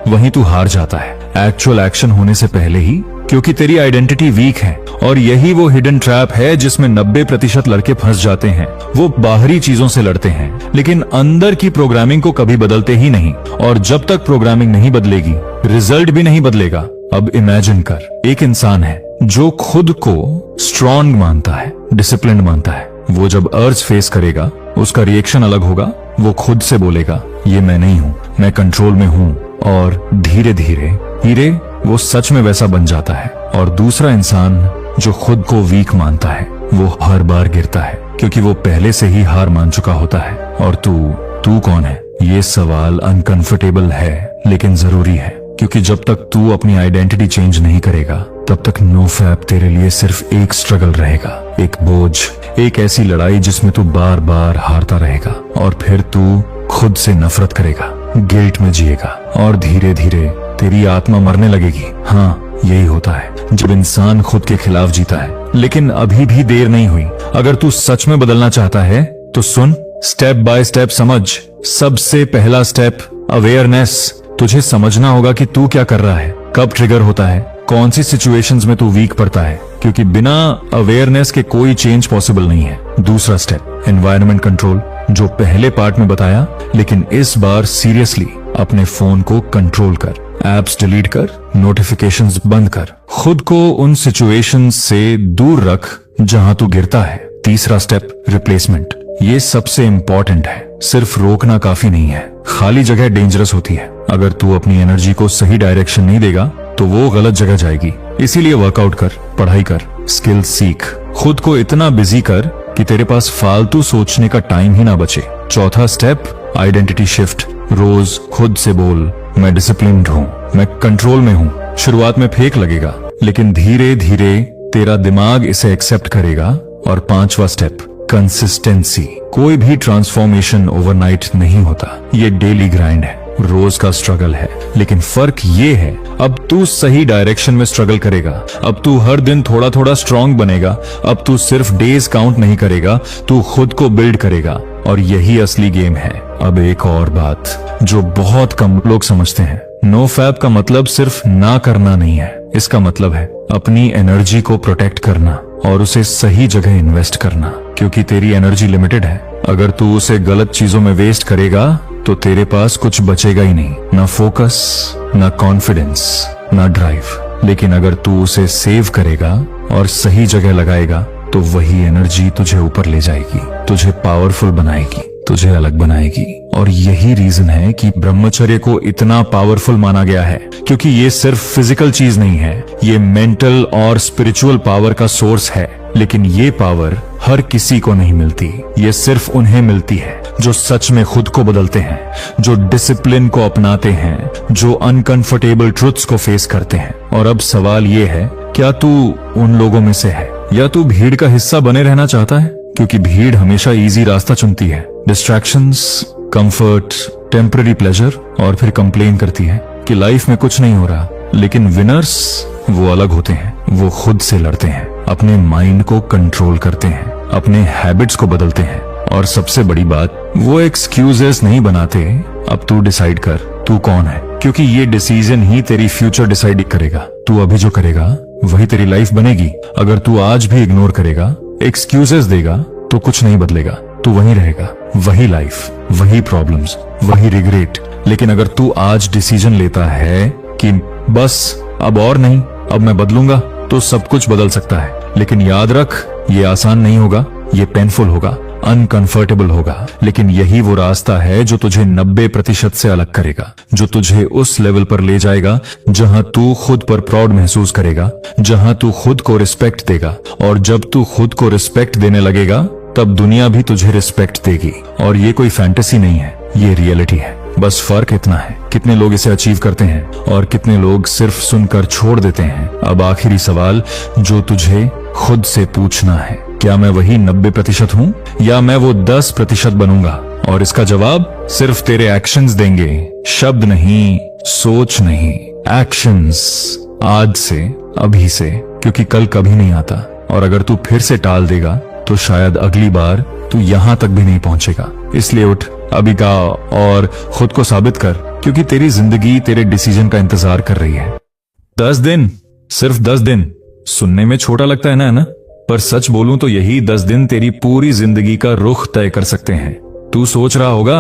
वहीं तू हार जाता है, एक्चुअल एक्शन होने से पहले ही, क्योंकि तेरी आइडेंटिटी वीक है। और यही वो हिडन ट्रैप है जिसमें 90% लड़के फंस जाते हैं। वो बाहरी चीजों से लड़ते हैं, लेकिन अंदर की प्रोग्रामिंग को कभी बदलते ही नहीं। और जब तक प्रोग्रामिंग नहीं बदलेगी, रिजल्ट भी नहीं बदलेगा। अब इमेजिन कर, एक इंसान है जो खुद को स्ट्रॉन्ग मानता है, डिसिप्लिन मानता है। वो जब अर्ज फेस करेगा, उसका रिएक्शन अलग होगा। वो खुद से बोलेगा, ये मैं नहीं हूं, मैं कंट्रोल में हूं। और धीरे धीरे वो सच में वैसा बन जाता है। और दूसरा इंसान जो खुद को वीक मानता है, वो हर बार गिरता है, क्योंकि वो पहले से ही हार मान चुका होता है। और तू कौन है? ये सवाल अनकंफर्टेबल है, लेकिन जरूरी है, क्योंकि जब तक तू अपनी आइडेंटिटी चेंज नहीं करेगा, तब तक नो फैप तेरे लिए सिर्फ एक स्ट्रगल रहेगा, एक बोझ, एक ऐसी लड़ाई जिसमें तू बार बार हारता रहेगा। और फिर तू खुद से नफरत करेगा, गिल्ट में जिएगा, और धीरे धीरे तेरी आत्मा मरने लगेगी। हाँ, यही होता है जब इंसान खुद के खिलाफ जीता है। लेकिन अभी भी देर नहीं हुई। अगर तू सच में बदलना चाहता है तो सुन, स्टेप बाय स्टेप समझ। सबसे पहला स्टेप, अवेयरनेस। तुझे समझना होगा कि तू क्या कर रहा है, कब ट्रिगर होता है, कौन सी सिचुएशंस में तू वीक पड़ता है, क्योंकि बिना अवेयरनेस के कोई चेंज पॉसिबल नहीं है। दूसरा स्टेप, एनवायरनमेंट कंट्रोल, जो पहले पार्ट में बताया, लेकिन इस बार सीरियसली अपने फोन को कंट्रोल कर, एप्स डिलीट कर, नोटिफिकेशंस बंद कर, खुद को उन सिचुएशंस से दूर रख जहां तू गिरता है। तीसरा स्टेप, रिप्लेसमेंट। ये सबसे इंपॉर्टेंट है। सिर्फ रोकना काफी नहीं है, खाली जगह डेंजरस होती है। अगर तू अपनी एनर्जी को सही डायरेक्शन नहीं देगा तो वो गलत जगह जाएगी। इसीलिए वर्कआउट कर, पढ़ाई कर, स्किल सीख, खुद को इतना बिजी कर कि तेरे पास फालतू सोचने का टाइम ही ना बचे। चौथा स्टेप, आइडेंटिटी शिफ्ट। रोज खुद से बोल, मैं डिसिप्लिन्ड हूँ, मैं कंट्रोल में हूँ। शुरुआत में फेक लगेगा, लेकिन धीरे धीरे तेरा दिमाग इसे एक्सेप्ट करेगा। और पांचवा स्टेप, कंसिस्टेंसी। कोई भी ट्रांसफॉर्मेशन ओवरनाइट नहीं होता, ये डेली ग्राइंड है, रोज का स्ट्रगल है। लेकिन फर्क ये है, अब तू सही डायरेक्शन में स्ट्रगल करेगा, अब तू हर दिन थोड़ा थोड़ा स्ट्रांग बनेगा, अब तू सिर्फ डेज काउंट नहीं करेगा, तू खुद को बिल्ड करेगा। और यही असली गेम है। अब एक और बात जो बहुत कम लोग समझते हैं, नो फैप का मतलब सिर्फ ना करना नहीं है। इसका मतलब है अपनी एनर्जी को प्रोटेक्ट करना और उसे सही जगह इन्वेस्ट करना, क्योंकि तेरी एनर्जी लिमिटेड है। अगर तू उसे गलत चीजों में वेस्ट करेगा तो तेरे पास कुछ बचेगा ही नहीं, ना फोकस, ना कॉन्फिडेंस, ना ड्राइव। लेकिन अगर तू उसे सेव करेगा और सही जगह लगाएगा तो वही एनर्जी तुझे ऊपर ले जाएगी, तुझे पावरफुल बनाएगी, तुझे अलग बनाएगी। और यही रीजन है कि ब्रह्मचर्य को इतना पावरफुल माना गया है, क्योंकि ये सिर्फ फिजिकल चीज नहीं है, ये मेंटल और स्पिरिचुअल पावर का सोर्स है। लेकिन ये पावर हर किसी को नहीं मिलती, ये सिर्फ उन्हें मिलती है जो सच में खुद को बदलते हैं, जो डिसिप्लिन को अपनाते हैं, जो अनकंफर्टेबल ट्रुथ्स को फेस करते हैं। और अब सवाल ये है, क्या तू उन लोगों में से है, या तू भीड़ का हिस्सा बने रहना चाहता है? क्योंकि भीड़ हमेशा इजी रास्ता चुनती है, डिस्ट्रैक्शंस, कंफर्ट, टेम्पररी प्लेजर, और फिर कंप्लेन करती है कि लाइफ में कुछ नहीं हो रहा। लेकिन विनर्स वो अलग होते हैं, वो खुद से लड़ते हैं, अपने माइंड को कंट्रोल करते हैं, अपने हैबिट्स को बदलते हैं। और सबसे बड़ी बात, वो एक्सक्यूजेस नहीं बनाते। अब तू डिसाइड कर तू कौन है, क्योंकि ये डिसीजन ही तेरी फ्यूचर डिसाइड करेगा। तू अभी जो करेगा वही तेरी लाइफ बनेगी। अगर तू आज भी इग्नोर करेगा, एक्सक्यूजेस देगा, तो कुछ नहीं बदलेगा, तू वहीं रहेगा, वही लाइफ, वही प्रॉब्लम्स, वही रिग्रेट। लेकिन अगर तू आज डिसीजन लेता है कि बस अब और नहीं, अब मैं बदलूंगा, तो सब कुछ बदल सकता है। लेकिन याद रख, ये आसान नहीं होगा, ये पेनफुल होगा, अनकंफर्टेबल होगा, लेकिन यही वो रास्ता है जो तुझे 90% से अलग करेगा, जो तुझे उस लेवल पर ले जाएगा जहां तू खुद पर प्राउड महसूस करेगा, जहां तू खुद को रिस्पेक्ट देगा। और जब तू खुद को रिस्पेक्ट देने लगेगा, तब दुनिया भी तुझे रिस्पेक्ट देगी। और ये कोई फैंटेसी नहीं है, ये रियलिटी है। बस फर्क इतना है, कितने लोग इसे अचीव करते हैं और कितने लोग सिर्फ सुनकर छोड़ देते हैं। अब आखिरी सवाल जो तुझे खुद से पूछना है, क्या मैं वही 90% हूँ, या मैं वो 10% बनूंगा? और इसका जवाब सिर्फ तेरे एक्शंस देंगे, शब्द नहीं, सोच नहीं, एक्शंस। आज से, अभी से, क्योंकि कल कभी नहीं आता। और अगर तू फिर से टाल देगा तो शायद अगली बार तू यहाँ तक भी नहीं पहुंचेगा। इसलिए उठ, अभी गा और खुद को साबित कर क्योंकि तेरी जिंदगी तेरे डिसीजन का इंतजार कर रही है। 10 दिन, सिर्फ 10 दिन। सुनने में छोटा लगता है ना, पर सच बोलूं तो यही 10 दिन तेरी पूरी जिंदगी का रुख तय कर सकते हैं। तू सोच रहा होगा,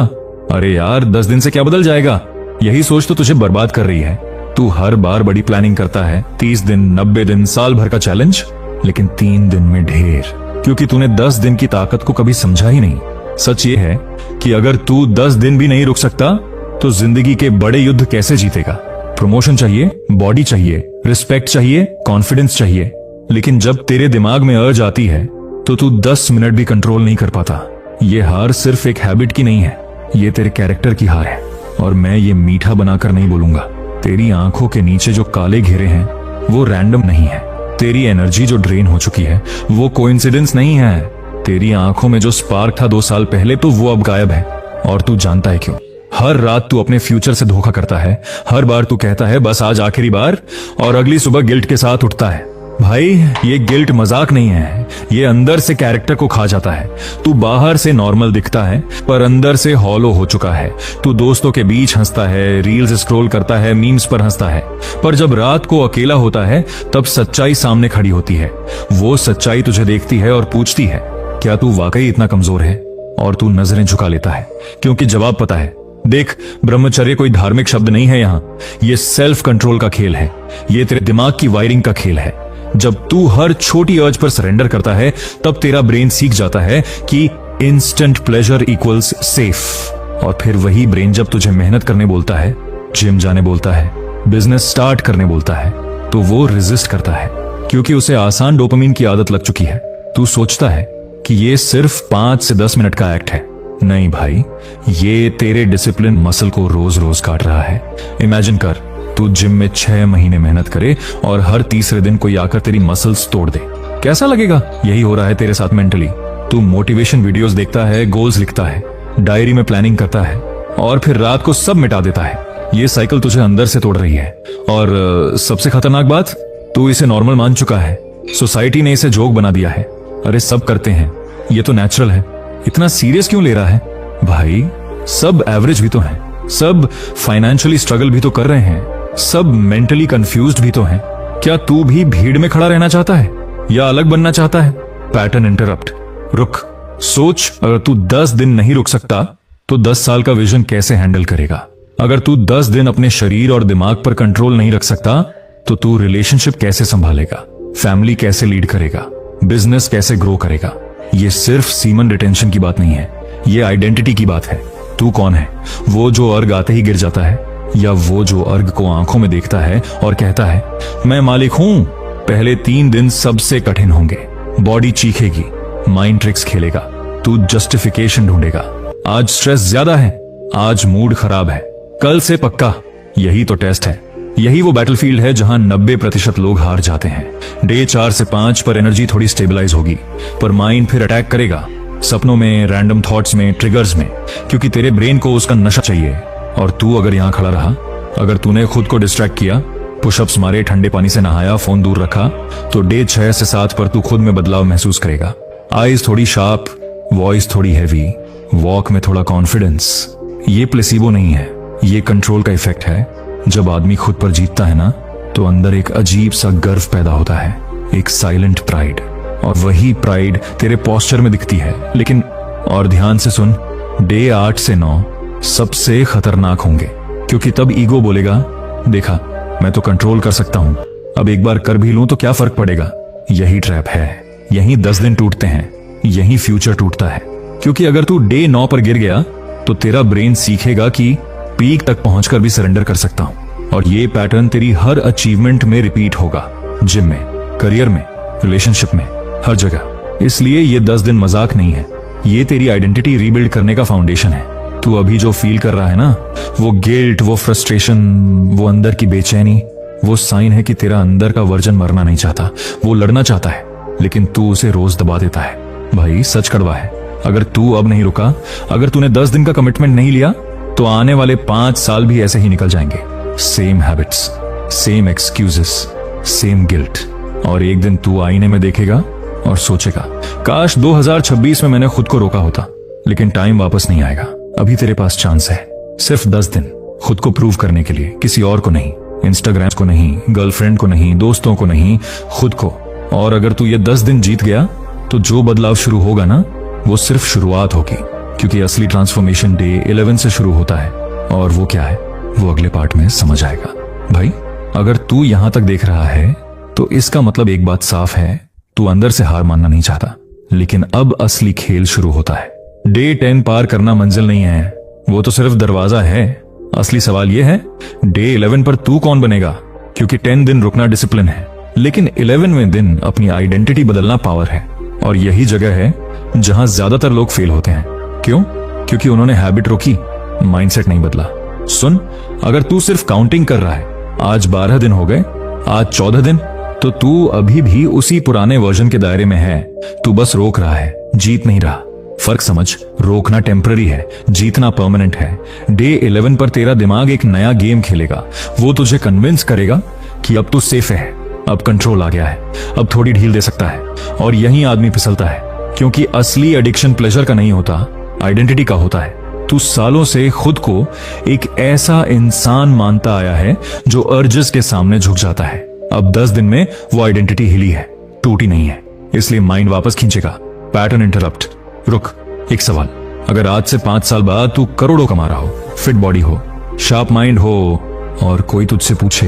अरे यार 10 दिन से क्या बदल जाएगा? यही सोच तो तुझे बर्बाद कर रही है। तू हर बार बड़ी प्लानिंग करता है, 30 दिन, 90 दिन, साल भर का चैलेंज, लेकिन 3 दिन में ढेर, क्योंकि तूने 10 दिन की ताकत को कभी समझा ही नहीं। सच ये है कि अगर तू 10 दिन भी नहीं रुक सकता तो जिंदगी के बड़े युद्ध कैसे जीतेगा? प्रमोशन चाहिए, बॉडी चाहिए, रिस्पेक्ट चाहिए, कॉन्फिडेंस चाहिए, लेकिन जब तेरे दिमाग में अर्ज आती है तो तू 10 मिनट भी कंट्रोल नहीं कर पाता। ये हार सिर्फ एक हैबिट की नहीं है, ये तेरे कैरेक्टर की हार है। और मैं ये मीठा बनाकर नहीं बोलूंगा। तेरी आंखों के नीचे जो काले घेरे हैं वो रैंडम नहीं है। तेरी एनर्जी जो ड्रेन हो चुकी है वो कोइंसिडेंस नहीं है। तेरी आंखों में जो स्पार्क था 2 साल पहले, तो वो अब गायब है। और तू जानता है क्यों? हर रात तू अपने फ्यूचर से धोखा करता है। हर बार तू कहता है बस आज आखिरी बार, और अगली सुबह गिल्ट के साथ उठता है। भाई ये गिल्ट मजाक नहीं है, ये अंदर से कैरेक्टर को खा जाता है। तू बाहर से नॉर्मल दिखता है पर अंदर से हॉलो हो चुका है। तू दोस्तों के बीच हंसता है, रील्स स्क्रॉल करता है, मीम्स पर हंसता है, पर जब रात को अकेला होता है तब सच्चाई सामने खड़ी होती है। वो सच्चाई तुझे देखती है और पूछती है, क्या तू वाकई इतना कमजोर है? और तू नजरें झुका लेता है, क्योंकि जवाब पता है। देख, ब्रह्मचर्य कोई धार्मिक शब्द नहीं है यहाँ, ये सेल्फ कंट्रोल का खेल है। ये तेरे दिमाग की वायरिंग का खेल है। जब तू हर छोटी अर्ज पर सरेंडर करता है तब तेरा ब्रेन सीख जाता है कि इंस्टेंट प्लेजर इक्वल्स सेफ। और फिर वही ब्रेन जब तुझे मेहनत करने बोलता है, जिम जाने बोलता है, बिजनेस स्टार्ट करने बोलता है, तो वो रेजिस्ट करता है, क्योंकि उसे आसान डोपामिन की आदत लग चुकी है। तू सोचता है कि ये सिर्फ 5 से 10 मिनट का एक्ट है। नहीं भाई, ये तेरे डिसिप्लिन मसल को रोज रोज काट रहा है। इमेजिन कर, तू जिम में 6 महीने मेहनत करे और हर तीसरे दिन कोई आकर तेरी मसल्स तोड़ दे। कैसा लगेगा? यही हो रहा है तेरे साथ मेंटली। तू मोटिवेशन वीडियोस देखता है, गोल्स लिखता है, डायरी में प्लानिंग करता है, और फिर रात को सब मिटा देता है। ये साइकिल तुझे अंदर से तोड़ रही है। और सबसे खतरनाक बात, तू इसे नॉर्मल मान चुका है। सोसाइटी ने इसे जोक बना दिया है। अरे सब करते हैं, ये तो नेचुरल है, इतना सीरियस क्यों ले रहा है? भाई सब एवरेज भी तो हैं, सब फाइनेंशियली स्ट्रगल भी तो कर रहे हैं, सब मेंटली कंफ्यूज्ड भी तो हैं। क्या तू भी भीड़ में खड़ा रहना चाहता है या अलग बनना चाहता है? Pattern interrupt. रुक, सोच, अगर तू 10 दिन नहीं रुक सकता तो 10 साल का विजन कैसे हैंडल करेगा? अगर तू 10 दिन अपने शरीर और दिमाग पर कंट्रोल नहीं रख सकता तो तू रिलेशनशिप कैसे संभालेगा? फैमिली कैसे लीड करेगा? बिजनेस कैसे ग्रो करेगा? ये सिर्फ सीमन रिटेंशन की बात नहीं है, ये आइडेंटिटी की बात है। तू कौन है? वो जो अर्घ आते ही गिर जाता है, या वो जो अर्घ को आंखों में देखता है और कहता है मैं मालिक हूं? पहले 3 दिन सबसे कठिन होंगे। बॉडी चीखेगी, माइंड ट्रिक्स खेलेगा, तू जस्टिफिकेशन ढूंढेगा। आज स्ट्रेस ज्यादा है, आज मूड खराब है, कल से पक्का। यही तो टेस्ट है, यही वो बैटलफील्ड है जहां 90% लोग हार जाते हैं। डे 4 से 5 पर एनर्जी थोड़ी स्टेबलाइज होगी, पर माइंड फिर अटैक करेगा, सपनों में, रैंडम थॉट्स में, ट्रिगर्स में, क्योंकि तेरे ब्रेन को उसका नशा चाहिए। और तू अगर यहां खड़ा रहा, अगर तूने खुद को डिस्ट्रैक्ट किया, पुशअप्स मारे, ठंडे पानी से नहाया, फोन दूर रखा, तो डे 6 से 7 पर तू खुद में बदलाव महसूस करेगा। आईज थोड़ी शार्प, वॉइस थोड़ी हैवी, वॉक में थोड़ा कॉन्फिडेंस। ये प्लेसिबो नहीं है, ये कंट्रोल का इफेक्ट है। जब आदमी खुद पर जीतता है ना, तो अंदर एक अजीब सा गर्व पैदा होता है, एक साइलेंट प्राइड। और वही प्राइड तेरे पोस्चर में दिखती है। लेकिन और ध्यान से सुन, डे 8 से 9 सबसे खतरनाक होंगे, क्योंकि तब ईगो बोलेगा देखा मैं तो कंट्रोल कर सकता हूं, अब एक बार कर भी लूं तो क्या फर्क पड़ेगा। यही ट्रैप है, यही 10 दिन टूटते हैं, यही फ्यूचर टूटता है। क्योंकि अगर तू डे 9 पर गिर गया तो तेरा ब्रेन सीखेगा कि पीक तक पहुंचकर भी सरेंडर कर सकता हूं। और ये पैटर्न तेरी हर अचीवमेंट में रिपीट होगा, जिम में, करियर में, रिलेशनशिप में, हर जगह। इसलिए ये 10 दिन मजाक नहीं है, ये तेरी आइडेंटिटी रीबिल्ड करने का फाउंडेशन है। तू अभी जो फील कर रहा है ना, वो गिल्ट, वो फ्रस्ट्रेशन, वो अंदर की बेचैनी, वो साइन है कि तेरा अंदर का वर्जन मरना नहीं चाहता, वो लड़ना चाहता है, लेकिन तू उसे रोज दबा देता है। भाई सच कड़वा है, अगर तू अब नहीं रुका, अगर तूने 10 दिन का कमिटमेंट नहीं लिया, तो आने वाले 5 साल भी ऐसे ही निकल जाएंगे। Same habits, same excuses, same guilt. और एक दिन तू आईने में देखेगा और सोचेगा काश 2026 में मैंने खुद को रोका होता। लेकिन टाइम वापस नहीं आएगा, अभी तेरे पास चांस है, सिर्फ 10 दिन। खुद को प्रूव करने के लिए, किसी और को नहीं, इंस्टाग्राम को नहीं, गर्लफ्रेंड को नहीं, दोस्तों को नहीं, खुद को। और अगर तू ये 10 दिन जीत गया तो जो बदलाव शुरू होगा ना, वो सिर्फ शुरुआत होगी, क्योंकि असली ट्रांसफॉर्मेशन डे 11 से शुरू होता है। और वो क्या है, वो अगले पार्ट में समझ आएगा। भाई, अगर तू यहां तक देख रहा है तो इसका मतलब एक बात साफ है, तू अंदर से हार मानना नहीं चाहता। लेकिन अब असली खेल शुरू होता है। डे 10 पार करना मंजिल नहीं है, वो तो सिर्फ दरवाजा है। असली सवाल ये है, डे 11 पर तू कौन बनेगा? क्योंकि 10 दिन रुकना डिसिप्लिन है, लेकिन 11वें दिन अपनी आइडेंटिटी बदलना पावर है। और यही जगह है जहां ज्यादातर लोग फेल होते हैं। क्यों? क्योंकि उन्होंने हैबिट रोकी, माइंडसेट नहीं बदला। सुन, अगर तू सिर्फ काउंटिंग कर रहा है, आज 12 दिन हो गए, आज 14 दिन, तो तू अभी भी उसी पुराने वर्जन के दायरे में है। तू बस रोक रहा है, जीत नहीं रहा। फर्क समझ, रोकना टेम्पररी है, जीतना परमानेंट है। डे 11 पर तेरा दिमाग एक नया गेम खेलेगा। वो तुझे कन्विंस करेगा कि अब तू सेफ है, अब कंट्रोल आ गया है, अब थोड़ी ढील दे सकता है। और यहीं आदमी फिसलता है, क्योंकि असली एडिक्शन प्लेजर का नहीं होता, आइडेंटिटी का होता है। तू सालों से खुद को एक ऐसा इंसान मानता आया है जो अर्जेस के सामने झुक जाता है। अब 10 दिन में वो आइडेंटिटी हिली है, टूटी नहीं है, इसलिए माइंड वापस खींचेगा। Pattern interrupt. रुक, एक सवाल, अगर आज से 5 साल बाद तू करोड़ों कमा रहा हो, फिट बॉडी हो, शार्प माइंड हो, और कोई तुझसे पूछे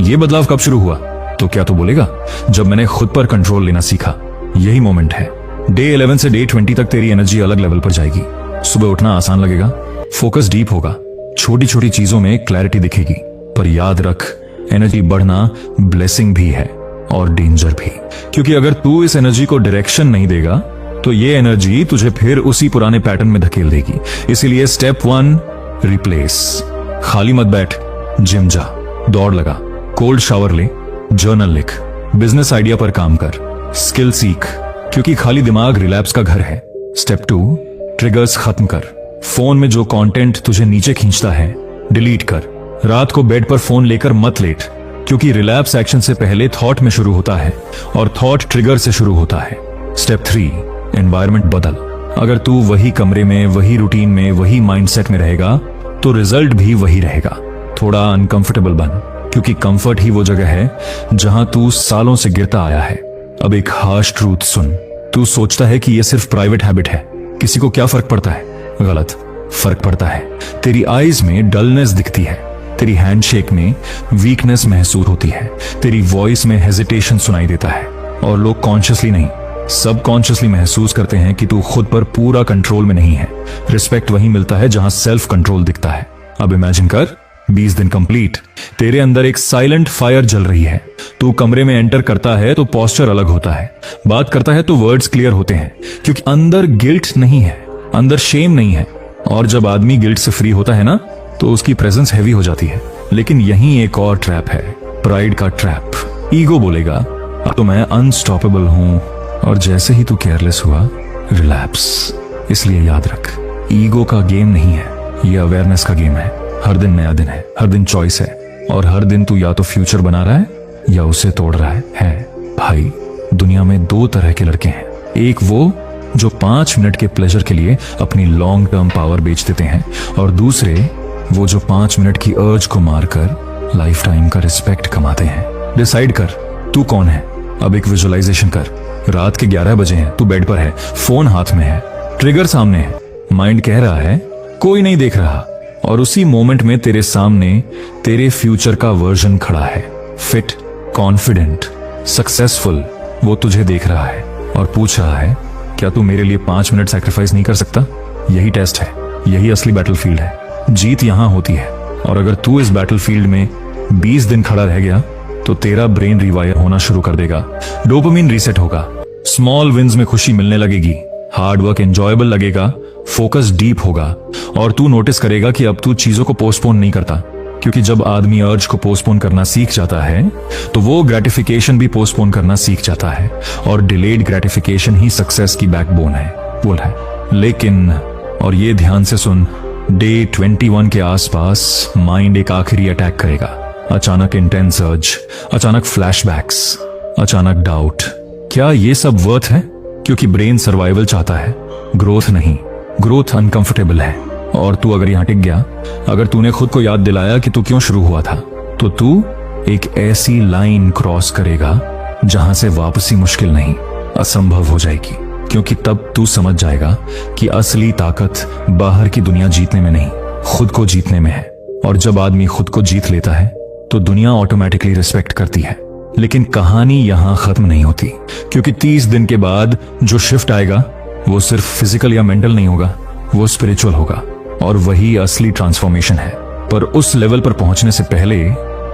ये बदलाव कब शुरू हुआ, तो क्या तू बोलेगा? जब मैंने खुद पर कंट्रोल लेना सीखा। यही मोमेंट है। डे 11 से डे 20 तक तेरी एनर्जी अलग लेवल पर जाएगी। सुबह उठना आसान लगेगा, फोकस डीप होगा, छोटी छोटी चीजों में क्लैरिटी दिखेगी। पर याद रख, एनर्जी बढ़ना ब्लेसिंग भी है और डेंजर भी, क्योंकि अगर तू इस एनर्जी को डायरेक्शन नहीं देगा तो ये एनर्जी तुझे फिर उसी पुराने पैटर्न में धकेल देगी। इसीलिए स्टेप 1, रिप्लेस। खाली मत बैठ, जिम जा, दौड़ लगा, कोल्ड शावर ले, जर्नल लिख, बिजनेस आइडिया पर काम कर, स्किल सीख, क्योंकि खाली दिमाग रिलैप्स का घर है। स्टेप 2, ट्रिगर्स खत्म कर। फोन में जो कंटेंट तुझे नीचे खींचता है, डिलीट कर। रात को बेड पर फोन लेकर मत लेट, क्योंकि रिलैप्स एक्शन से पहले थॉट में शुरू होता है और थॉट ट्रिगर से शुरू होता है। स्टेप 3, एनवायरनमेंट बदल। अगर तू वही कमरे में, वही रूटीन में, वही माइंडसेट में रहेगा तो रिजल्ट भी वही रहेगा। थोड़ा अनकंफर्टेबल बन, क्योंकि कंफर्ट ही वो जगह है जहां तू सालों से गिरता आया है। अब एक हार्श ट्रूथ सुन। तू सोचता है कि ये सिर्फ प्राइवेट हैबिट है, किसी को क्या फर्क पड़ता है? गलत, फर्क पड़ता है। तेरी आईज में डलनेस दिखती है, तेरी हैंडशेक में वीकनेस महसूस होती है, तेरी वॉइस में हेजिटेशन सुनाई देता है। और लोग कॉन्शियसली नहीं, सबकॉन्शियसली महसूस करते हैं कि तू खुद पर पूरा कंट्रोल में नहीं है। रिस्पेक्ट वहीं मिलता है जहां सेल्फ कंट्रोल दिखता है। अब इमेजिन कर, 20 दिन कंप्लीट, तेरे अंदर एक साइलेंट फायर जल रही है। तू कमरे में एंटर करता है तो पोस्चर अलग होता है, बात करता है तो वर्ड्स क्लियर होते हैं, क्योंकि अंदर गिल्ट नहीं है, अंदर शेम नहीं है। और जब आदमी गिल्ट से फ्री होता है ना, तो उसकी प्रेजेंस हैवी हो जाती है। लेकिन यहीं एक और ट्रैप है, प्राइड का ट्रैप। ईगो बोलेगा अब तो मैं अनस्टॉपेबल हूं, और जैसे ही तू केयरलेस हुआ, रिलैप्स। इसलिए याद रख, ईगो का गेम नहीं है, ये अवेयरनेस का गेम है। हर दिन नया दिन है, हर दिन चॉइस है, और हर दिन तू या तो फ्यूचर बना रहा है या उसे तोड़ रहा है। भाई, दुनिया में 2 तरह के लड़के हैं। एक वो जो 5 मिनट के प्लेजर के लिए अपनी लॉन्ग टर्म पावर बेच देते हैं, और दूसरे वो जो 5 मिनट की अर्ज को मारकर लाइफ टाइम का रिस्पेक्ट कमाते हैं। डिसाइड कर, तू कौन है। अब एक विजुअलाइजेशन कर। रात के 11 बजे हैं, तू बेड पर है, फोन हाथ में है, ट्रिगर सामने है, माइंड कह रहा है कोई नहीं देख रहा, और उसी मोमेंट में तेरे सामने तेरे फ्यूचर का वर्जन खड़ा है, फिट, कॉन्फिडेंट, सक्सेसफुल। वो तुझे देख रहा है और पूछ रहा है, क्या तू मेरे लिए 5 मिनट सैक्रिफाइस नहीं कर सकता? यही टेस्ट है, यही असली बैटलफील्ड है। जीत यहां होती है, और अगर तू इस बैटलफील्ड में 20 दिन खड़ा रह गया तो तेरा ब्रेन रिवायर होना शुरू कर देगा, डोपामिन रीसेट होगा, स्मॉल विंस में खुशी मिलने लगेगी, हार्ड वर्क एंजॉयबल लगेगा, फोकस डीप होगा, और तू नोटिस करेगा कि अब तू चीजों को पोस्टपोन नहीं करता। क्योंकि जब आदमी अर्ज को पोस्टपोन करना सीख जाता है तो वो ग्रेटिफिकेशन भी पोस्टपोन करना सीख जाता है, और डिलेड ग्रेटिफिकेशन ही सक्सेस की बैकबोन है। लेकिन, और ये ध्यान से सुन, डे 21 के आसपास माइंड एक आखिरी अटैक करेगा। अचानक इंटेंस अर्ज, अचानक फ्लैशबैक्स, अचानक डाउट। क्या ये सब वर्थ है? क्योंकि ब्रेन सर्वाइवल चाहता है, ग्रोथ नहीं। ग्रोथ अनकंफर्टेबल है, और तू अगर यहाँ टिक गया, अगर तूने खुद को याद दिलाया कि तू क्यों शुरू हुआ था, तो तू एक ऐसी लाइन क्रॉस करेगा जहां से वापसी मुश्किल नहीं, असंभव हो जाएगी। क्योंकि तब तू समझ जाएगा कि असली ताकत बाहर की दुनिया जीतने में नहीं, खुद को जीतने में है। और जब आदमी खुद को जीत लेता है तो दुनिया ऑटोमेटिकली रिस्पेक्ट करती है। लेकिन कहानी यहां खत्म नहीं होती, क्योंकि 30 दिन के बाद जो शिफ्ट आएगा वो सिर्फ फिजिकल या मेंटल नहीं होगा, वो स्पिरिचुअल होगा। और वही असली ट्रांसफॉर्मेशन है। पर उस लेवल पर पहुंचने से पहले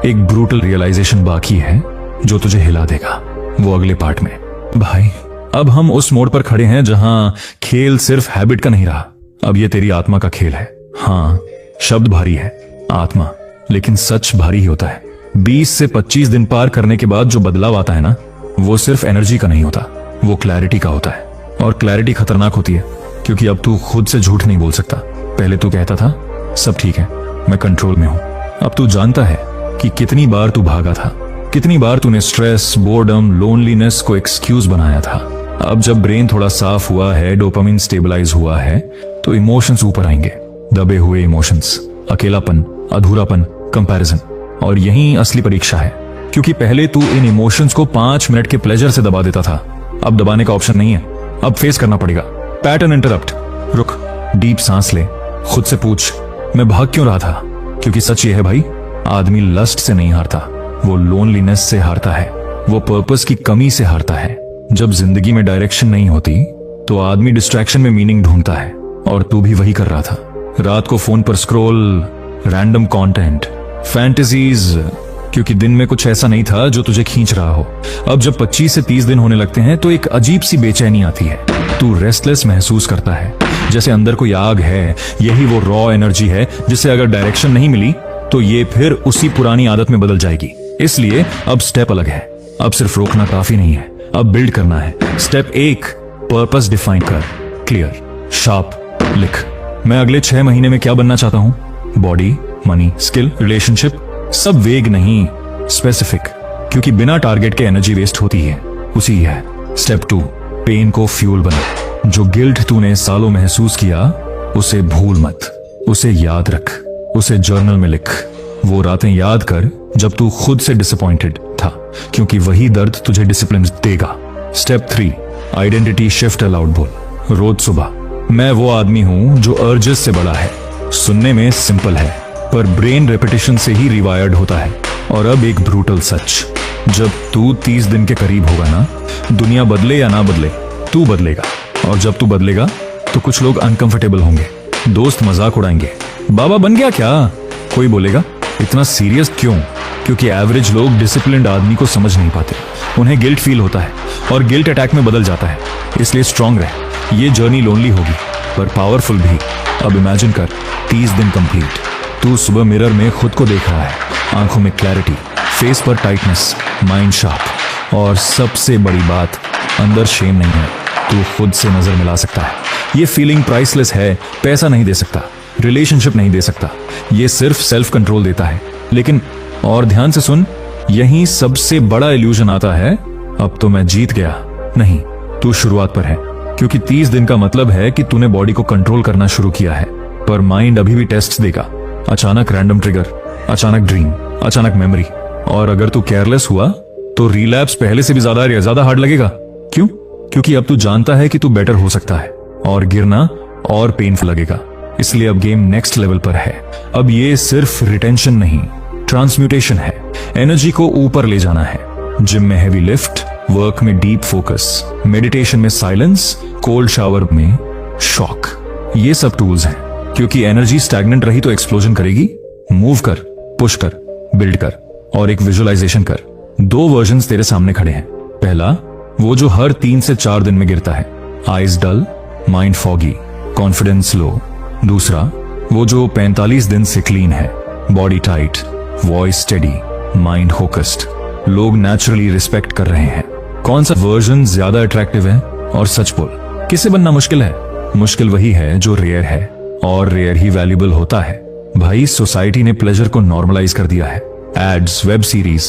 एक ब्रूटल रियलाइजेशन बाकी है जो तुझे हिला देगा, वो अगले पार्ट में। भाई, अब हम उस मोड़ पर खड़े हैं जहां खेल सिर्फ हैबिट का नहीं रहा, अब ये तेरी आत्मा का खेल है। हाँ, शब्द भारी है, आत्मा, लेकिन सच भारी ही होता है। 20 से 25 दिन पार करने के बाद जो बदलाव आता है ना, वो सिर्फ एनर्जी का नहीं होता, वो क्लैरिटी का होता है। और क्लैरिटी खतरनाक होती है, क्योंकि अब तू खुद से झूठ नहीं बोल सकता। पहले तू कहता था सब ठीक है, मैं कंट्रोल में हूं। अब तू जानता है कि कितनी बार तू भागा था, कितनी बार तूने स्ट्रेस, बोर्डम, लोनलीनेस को एक्सक्यूज बनाया था। अब जब ब्रेन थोड़ा साफ हुआ है, डोपामिन स्टेबलाइज हुआ है, तो इमोशंस ऊपर आएंगे, दबे हुए इमोशंस, अकेलापन, अधूरापन, कंपैरिजन। और यही असली परीक्षा है, क्योंकि पहले तू इन इमोशंस को 5 मिनट के प्लेजर से दबा देता था। अब दबाने का ऑप्शन नहीं है, अब फेस करना पड़ेगा। पैटर्न इंटरप्ट, रुक, डीप सांस ले, खुद से पूछ, मैं भाग क्यों रहा था? क्योंकि सच ये है भाई, आदमी लस्ट से नहीं हारता, वो लोनलीनेस से हारता है, वो पर्पस की कमी से हारता है। जब जिंदगी में डायरेक्शन नहीं होती तो आदमी डिस्ट्रैक्शन में मीनिंग ढूंढता है, और तू भी वही कर रहा था। रात को फोन पर स्क्रॉल, रैंडम कंटेंट, फैंटेसीज, क्योंकि दिन में कुछ ऐसा नहीं था जो तुझे खींच रहा हो। अब जब 25 से 30 दिन होने लगते हैं तो एक अजीब सी बेचैनी आती है। तू रेस्टलेस महसूस करता है, जैसे अंदर कोई आग है। यही वो रॉ एनर्जी है जिसे अगर डायरेक्शन नहीं मिली तो ये फिर उसी पुरानी आदत में बदल जाएगी। इसलिए अब स्टेप अलग है। अब सिर्फ रोकना काफी नहीं है, अब बिल्ड करना है। स्टेप 1, पर्पस डिफाइन कर, क्लियर, शार्प, लिख। मैं अगले 6 महीने में क्या बनना चाहता हूं? बॉडी, मनी, स्किल, रिलेशनशिप, सब वेग नहीं, स्पेसिफिक, क्योंकि बिना टारगेट के एनर्जी वेस्ट होती है। उसी है। स्टेप 2, पेन को फ्यूल बना। जो गिल्ट तूने सालों महसूस किया उसे भूल मत, उसे याद रख, उसे जर्नल में लिख। वो रातें याद कर जब तू खुद से डिसअपॉइंटेड था, क्योंकि वही दर्द तुझे डिसिप्लिन देगा। स्टेप 3, आइडेंटिटी शिफ्ट अलाउड बोल। रोज सुबह, मैं वो आदमी हूं जो अर्जेस से बड़ा है। सुनने में सिंपल है, पर ब्रेन रेपिटेशन से ही रिवायर्ड होता है। और अब एक ब्रूटल सच, जब तू 30 दिन के करीब होगा ना, दुनिया बदले या ना बदले, तू बदलेगा। और जब तू बदलेगा तो कुछ लोग अनकंफर्टेबल होंगे, दोस्त मजाक उड़ाएंगे, बाबा बन गया क्या? कोई बोलेगा इतना सीरियस क्यों? क्योंकि एवरेज लोग डिसिप्लिन्ड आदमी को समझ नहीं पाते। उन्हें गिल्ट फील होता है और गिल्ट अटैक में बदल जाता है। इसलिए स्ट्रांग रह। ये जर्नी लोनली होगी पर पावरफुल भी। अब इमेजिन कर, 30 दिन कंप्लीट, तू सुबह मिरर में खुद को देख रहा है, आंखों में क्लैरिटी, फेस पर टाइटनेस, माइंड शार्प, और सबसे बड़ी बात, अंदर शेम नहीं है। तू खुद से नजर मिला सकता है। ये फीलिंग प्राइसलेस है, पैसा नहीं दे सकता, रिलेशनशिप नहीं दे सकता, ये सिर्फ सेल्फ कंट्रोल देता है। लेकिन और ध्यान से सुन, यही सबसे बड़ा इल्यूजन आता है, अब तो मैं जीत गया। नहीं, तू शुरुआत पर है, क्योंकि 30 दिन का मतलब है कि तूने बॉडी को कंट्रोल करना शुरू किया है, पर माइंड अभी भी टेस्ट देगा। अचानक रैंडम ट्रिगर, अचानक ड्रीम, अचानक मेमोरी, और अगर तू केयरलेस हुआ तो रिलैप्स पहले से भी ज्यादा हार्ड लगेगा। क्यों? क्योंकि अब तू जानता है कि तू बेटर हो सकता है, और गिरना और पेनफुल लगेगा। इसलिए अब गेम नेक्स्ट लेवल पर है। अब ये सिर्फ रिटेंशन नहीं, ट्रांसम्यूटेशन है। एनर्जी को ऊपर ले जाना है। जिम में हैवी लिफ्ट, वर्क में डीप फोकस, मेडिटेशन में साइलेंस, कोल्ड शावर में शॉक। ये सब टूल्स हैं, क्योंकि एनर्जी स्टैग्नेंट रही तो एक्सप्लोजन करेगी। मूव कर, पुश कर, बिल्ड कर, और एक विजुअलाइजेशन कर। 2 वर्जन्स तेरे सामने खड़े हैं। पहला, वो जो हर 3 से 4 दिन में गिरता है, आईज डल, माइंड फॉगी, कॉन्फिडेंस लो। दूसरा, वो जो 45 दिन से क्लीन है, body tight, voice steady, mind focused. लोग नेचुरली रिस्पेक्ट कर रहे हैं। कौन सा वर्जन ज्यादा अट्रैक्टिव है? और सच बोल, किसे बनना मुश्किल है? मुश्किल वही है जो रेयर है, और रेयर ही वैल्यूएबल होता है। भाई, सोसाइटी ने प्लेजर को नॉर्मलाइज कर दिया है। Ads, web series,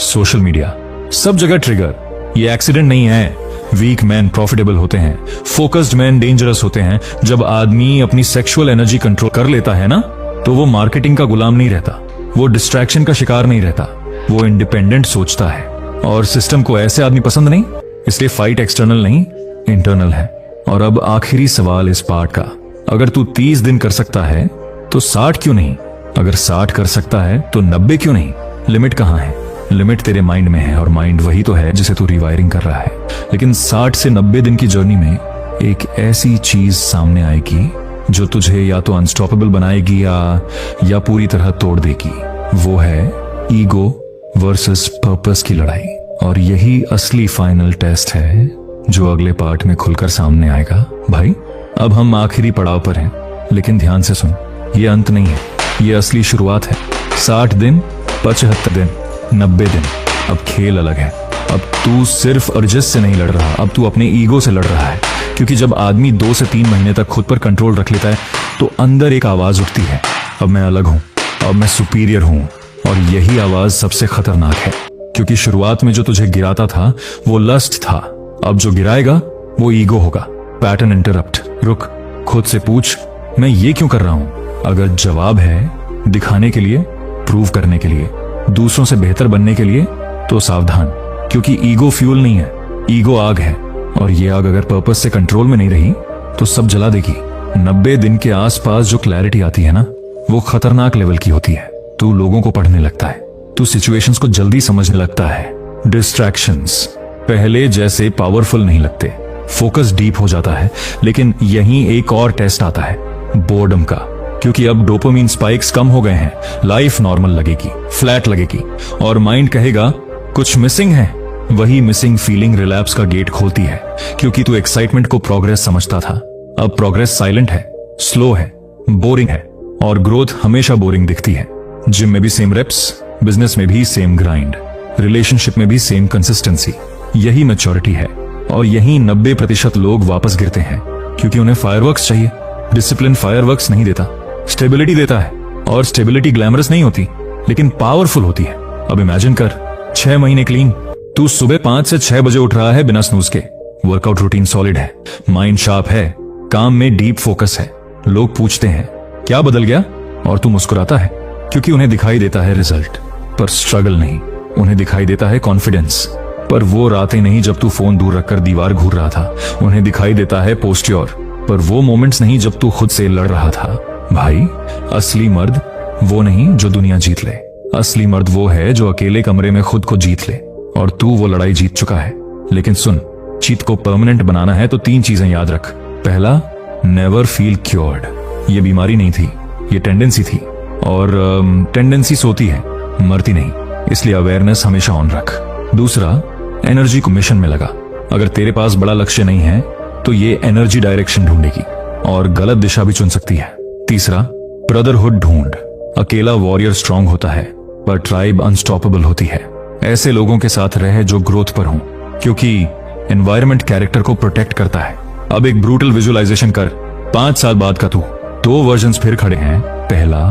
social media, सब जगह ट्रिगर। ये एक्सीडेंट नहीं है, वीक मैन प्रॉफिटेबल होते हैं, फोकस्ड मैन डेंजरस होते हैं। जब आदमी अपनी सेक्सुअल एनर्जी कंट्रोल कर लेता है ना, तो वो मार्केटिंग का गुलाम नहीं रहता, वो डिस्ट्रैक्शन का शिकार नहीं रहता, वो इंडिपेंडेंट सोचता है। और सिस्टम को ऐसे आदमी पसंद नहीं, इसलिए फाइट एक्सटर्नल नहीं इंटरनल है। और अब आखिरी सवाल इस पार्ट का, अगर तू 30 दिन कर सकता है तो 60 क्यों नहीं? अगर 60 कर सकता है तो 90 क्यों नहीं? लिमिट कहाँ है? लिमिट तेरे माइंड में है, और माइंड वही तो है जिसे तू रिवायरिंग कर रहा है। लेकिन 60 से 90 दिन की जर्नी में एक ऐसी चीज सामने आएगी जो तुझे या तो अनस्टॉपेबल बनाएगी या पूरी तरह तोड़ देगी। वो है ईगो वर्सेस पर्पस की लड़ाई। और यही असली फाइनल टेस्ट है जो अगले पार्ट में खुलकर सामने आएगा। भाई अब हम आखिरी पड़ाव पर हैं, लेकिन ध्यान से सुन, ये अंत नहीं है, ये असली शुरुआत है। 60 दिन, 75 दिन, 90 दिन, अब खेल अलग है। अब तू सिर्फ अर्जित से नहीं लड़ रहा, अब तू अपने ईगो से लड़ रहा है। क्योंकि जब आदमी 2 से 3 महीने तक खुद पर कंट्रोल रख लेता है तो अंदर एक आवाज उठती है, अब मैं अलग हूं, अब मैं सुपीरियर हूं। और यही आवाज सबसे खतरनाक है, क्योंकि शुरुआत में जो तुझे गिराता था वो लस्ट था, अब जो गिराएगा वो ईगो होगा। Pattern interrupt. रुक, खुद से पूछ, मैं ये क्यों कर रहा हूं? अगर जवाब है दिखाने के लिए, प्रूव करने के लिए, दूसरों से बेहतर बनने के लिए, तो सावधान, क्योंकि ईगो फ्यूल नहीं है, ईगो आग है। और ये आग अगर पर्पस से कंट्रोल में नहीं रही तो सब जला देगी। 90 दिन के आसपास जो क्लैरिटी आती है ना, वो खतरनाक लेवल की होती है। तू लोगों को पढ़ने लगता है, तू सिचुएशंस को जल्दी समझने लगता है। डिस्ट्रैक्शंस पहले जैसे पावरफुल नहीं लगते, फोकस डीप हो जाता है। लेकिन यहीं एक और टेस्ट आता है, बोर्डम का। क्योंकि अब डोपामिन स्पाइक्स कम हो गए हैं, लाइफ नॉर्मल लगेगी, फ्लैट लगेगी, और माइंड कहेगा कुछ मिसिंग है। वही मिसिंग फीलिंग रिलैप्स का गेट खोलती है। क्योंकि तू एक्साइटमेंट को प्रोग्रेस समझता था, अब प्रोग्रेस साइलेंट है, स्लो है, बोरिंग है, और ग्रोथ हमेशा बोरिंग दिखती है। जिम में भी सेम रेप्स, बिजनेस में भी सेम ग्राइंड, रिलेशनशिप में भी सेम कंसिस्टेंसी। यही मैच्योरिटी है। और यही 90% लोग वापस गिरते हैं, क्योंकि उन्हें फायरवर्क्स चाहिए। डिसिप्लिन फायरवर्क्स नहीं देता, स्टेबिलिटी देता है। और स्टेबिलिटी ग्लैमरस नहीं होती, लेकिन पावरफुल होती है। अब इमेजिन कर, 6 महीने क्लीन, तू सुबह 5 से 6 बजे उठ रहा है बिना स्नूज के, वर्कआउट रूटीन सॉलिड है, माइंड शार्प है, काम में डीप फोकस है। लोग पूछते हैं क्या बदल गया, और तू मुस्कुराता है, क्योंकि उन्हें दिखाई देता है रिजल्ट, पर स्ट्रगल नहीं। उन्हें दिखाई देता है कॉन्फिडेंस, पर वो रातें नहीं जब तू फोन दूर रखकर दीवार घूर रहा था। उन्हें दिखाई देता है पोस्ट्योर, पर वो मोमेंट्स नहीं जब तू खुद से लड़ रहा था। भाई असली मर्द वो नहीं जो दुनिया जीत ले, असली मर्द वो है जो अकेले कमरे में खुद को जीत ले। और तू वो लड़ाई जीत चुका है। लेकिन सुन, जीत को परमानेंट बनाना है तो 3 चीजें याद रख। पहला, नेवर फील क्योर्ड। ये बीमारी नहीं थी, ये टेंडेंसी थी, और टेंडेंसी सोती है, मरती नहीं, इसलिए अवेयरनेस हमेशा ऑन रख। दूसरा, एनर्जी को मिशन में लगा। अगर तेरे पास बड़ा लक्ष्य नहीं है तो ये एनर्जी डायरेक्शन ढूंढेगी, और गलत दिशा भी चुन सकती है। तीसरा, ब्रदरहुड ढूंढ। अकेला वॉरियर स्ट्रांग होता है, पर ट्राइब अनस्टॉपेबल होती है। ऐसे लोगों के साथ रहे जो ग्रोथ पर हों, क्योंकि एनवायरनमेंट कैरेक्टर को प्रोटेक्ट करता है। अब एक ब्रूटल विजुअलाइजेशन कर, 5 साल बाद का तू, 2 वर्जन्स फिर खड़े हैं। पहला,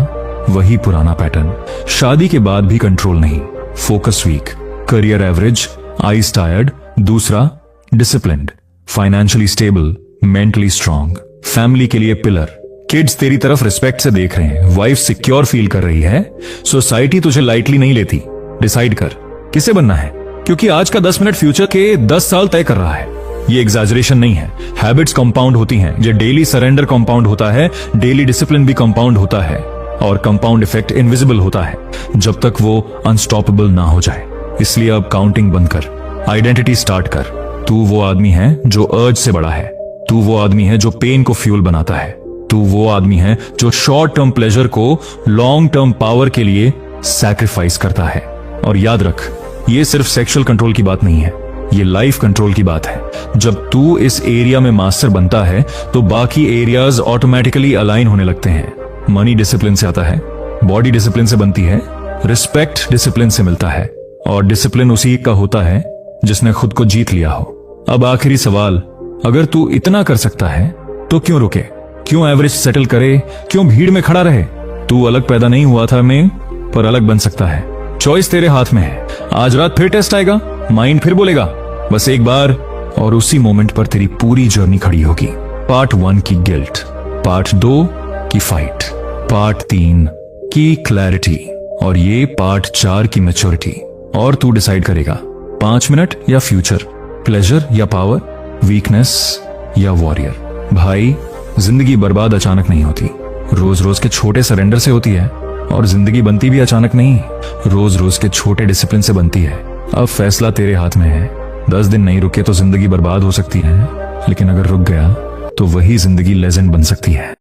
वही पुराना पैटर्न, शादी के बाद भी कंट्रोल नहीं, focus weak, career average, eyes tired. दूसरा, disciplined, financially stable, mentally strong, family के लिए पिलर, किड्स तेरी तरफ रिस्पेक्ट से देख रहे हैं, वाइफ सिक्योर फील कर रही है, सोसाइटी तुझे लाइटली नहीं लेती। डिसाइड कर किसे बनना है, क्योंकि आज का 10 मिनट फ्यूचर के 10 साल तय कर रहा है। ये एग्जैजरेशन नहीं है, हैबिट्स कंपाउंड होती हैं। जो डेली सरेंडर कंपाउंड होता है, डेली डिसिप्लिन भी कंपाउंड होता है, और कंपाउंड इफेक्ट इनविजिबल होता है जब तक वो अनस्टॉपेबल ना हो जाए। इसलिए अब काउंटिंग बंद कर, आइडेंटिटी स्टार्ट कर। तू वो आदमी है जो अर्ज से बड़ा है, तू वो आदमी है जो पेन को फ्यूल बनाता है, तू वो आदमी है जो शॉर्ट टर्म प्लेजर को लॉन्ग टर्म पावर के लिए सैक्रिफाइस करता है। और याद रख, ये सिर्फ सेक्सुअल कंट्रोल की बात नहीं है, ये लाइफ कंट्रोल की बात है। जब तू इस एरिया में मास्टर बनता है तो बाकी एरियाज ऑटोमेटिकली अलाइन होने लगते हैं। मनी डिसिप्लिन से आता है, बॉडी डिसिप्लिन से बनती है, रिस्पेक्ट डिसिप्लिन से मिलता है, और डिसिप्लिन उसी का होता है जिसने खुद को जीत लिया हो। अब आखिरी सवाल, अगर तू इतना कर सकता है तो क्यों रुके, क्यों एवरेज सेटल करे, क्यों भीड़ में खड़ा रहे? तू अलग पैदा नहीं हुआ था में, पर अलग बन सकता है। चॉइस तेरे हाथ में है। आज रात फिर टेस्ट आएगा, माइंड फिर बोलेगा बस एक बार, और उसी मोमेंट पर तेरी पूरी जर्नी खड़ी होगी। पार्ट 1 की गिल्ट, पार्ट 2 की फाइट, पार्ट 3 की क्लैरिटी और ये पार्ट 4 की मैच्योरिटी। और तू डिसाइड करेगा 5 मिनट या फ्यूचर, प्लेजर या पावर, वीकनेस या वॉरियर। भाई जिंदगी बर्बाद अचानक नहीं होती, रोज रोज के छोटे सरेंडर से होती है। और जिंदगी बनती भी अचानक नहीं, रोज रोज के छोटे डिसिप्लिन से बनती है। अब फैसला तेरे हाथ में है। 10 दिन नहीं रुके तो जिंदगी बर्बाद हो सकती है, लेकिन अगर रुक गया तो वही जिंदगी लेजेंड बन सकती है।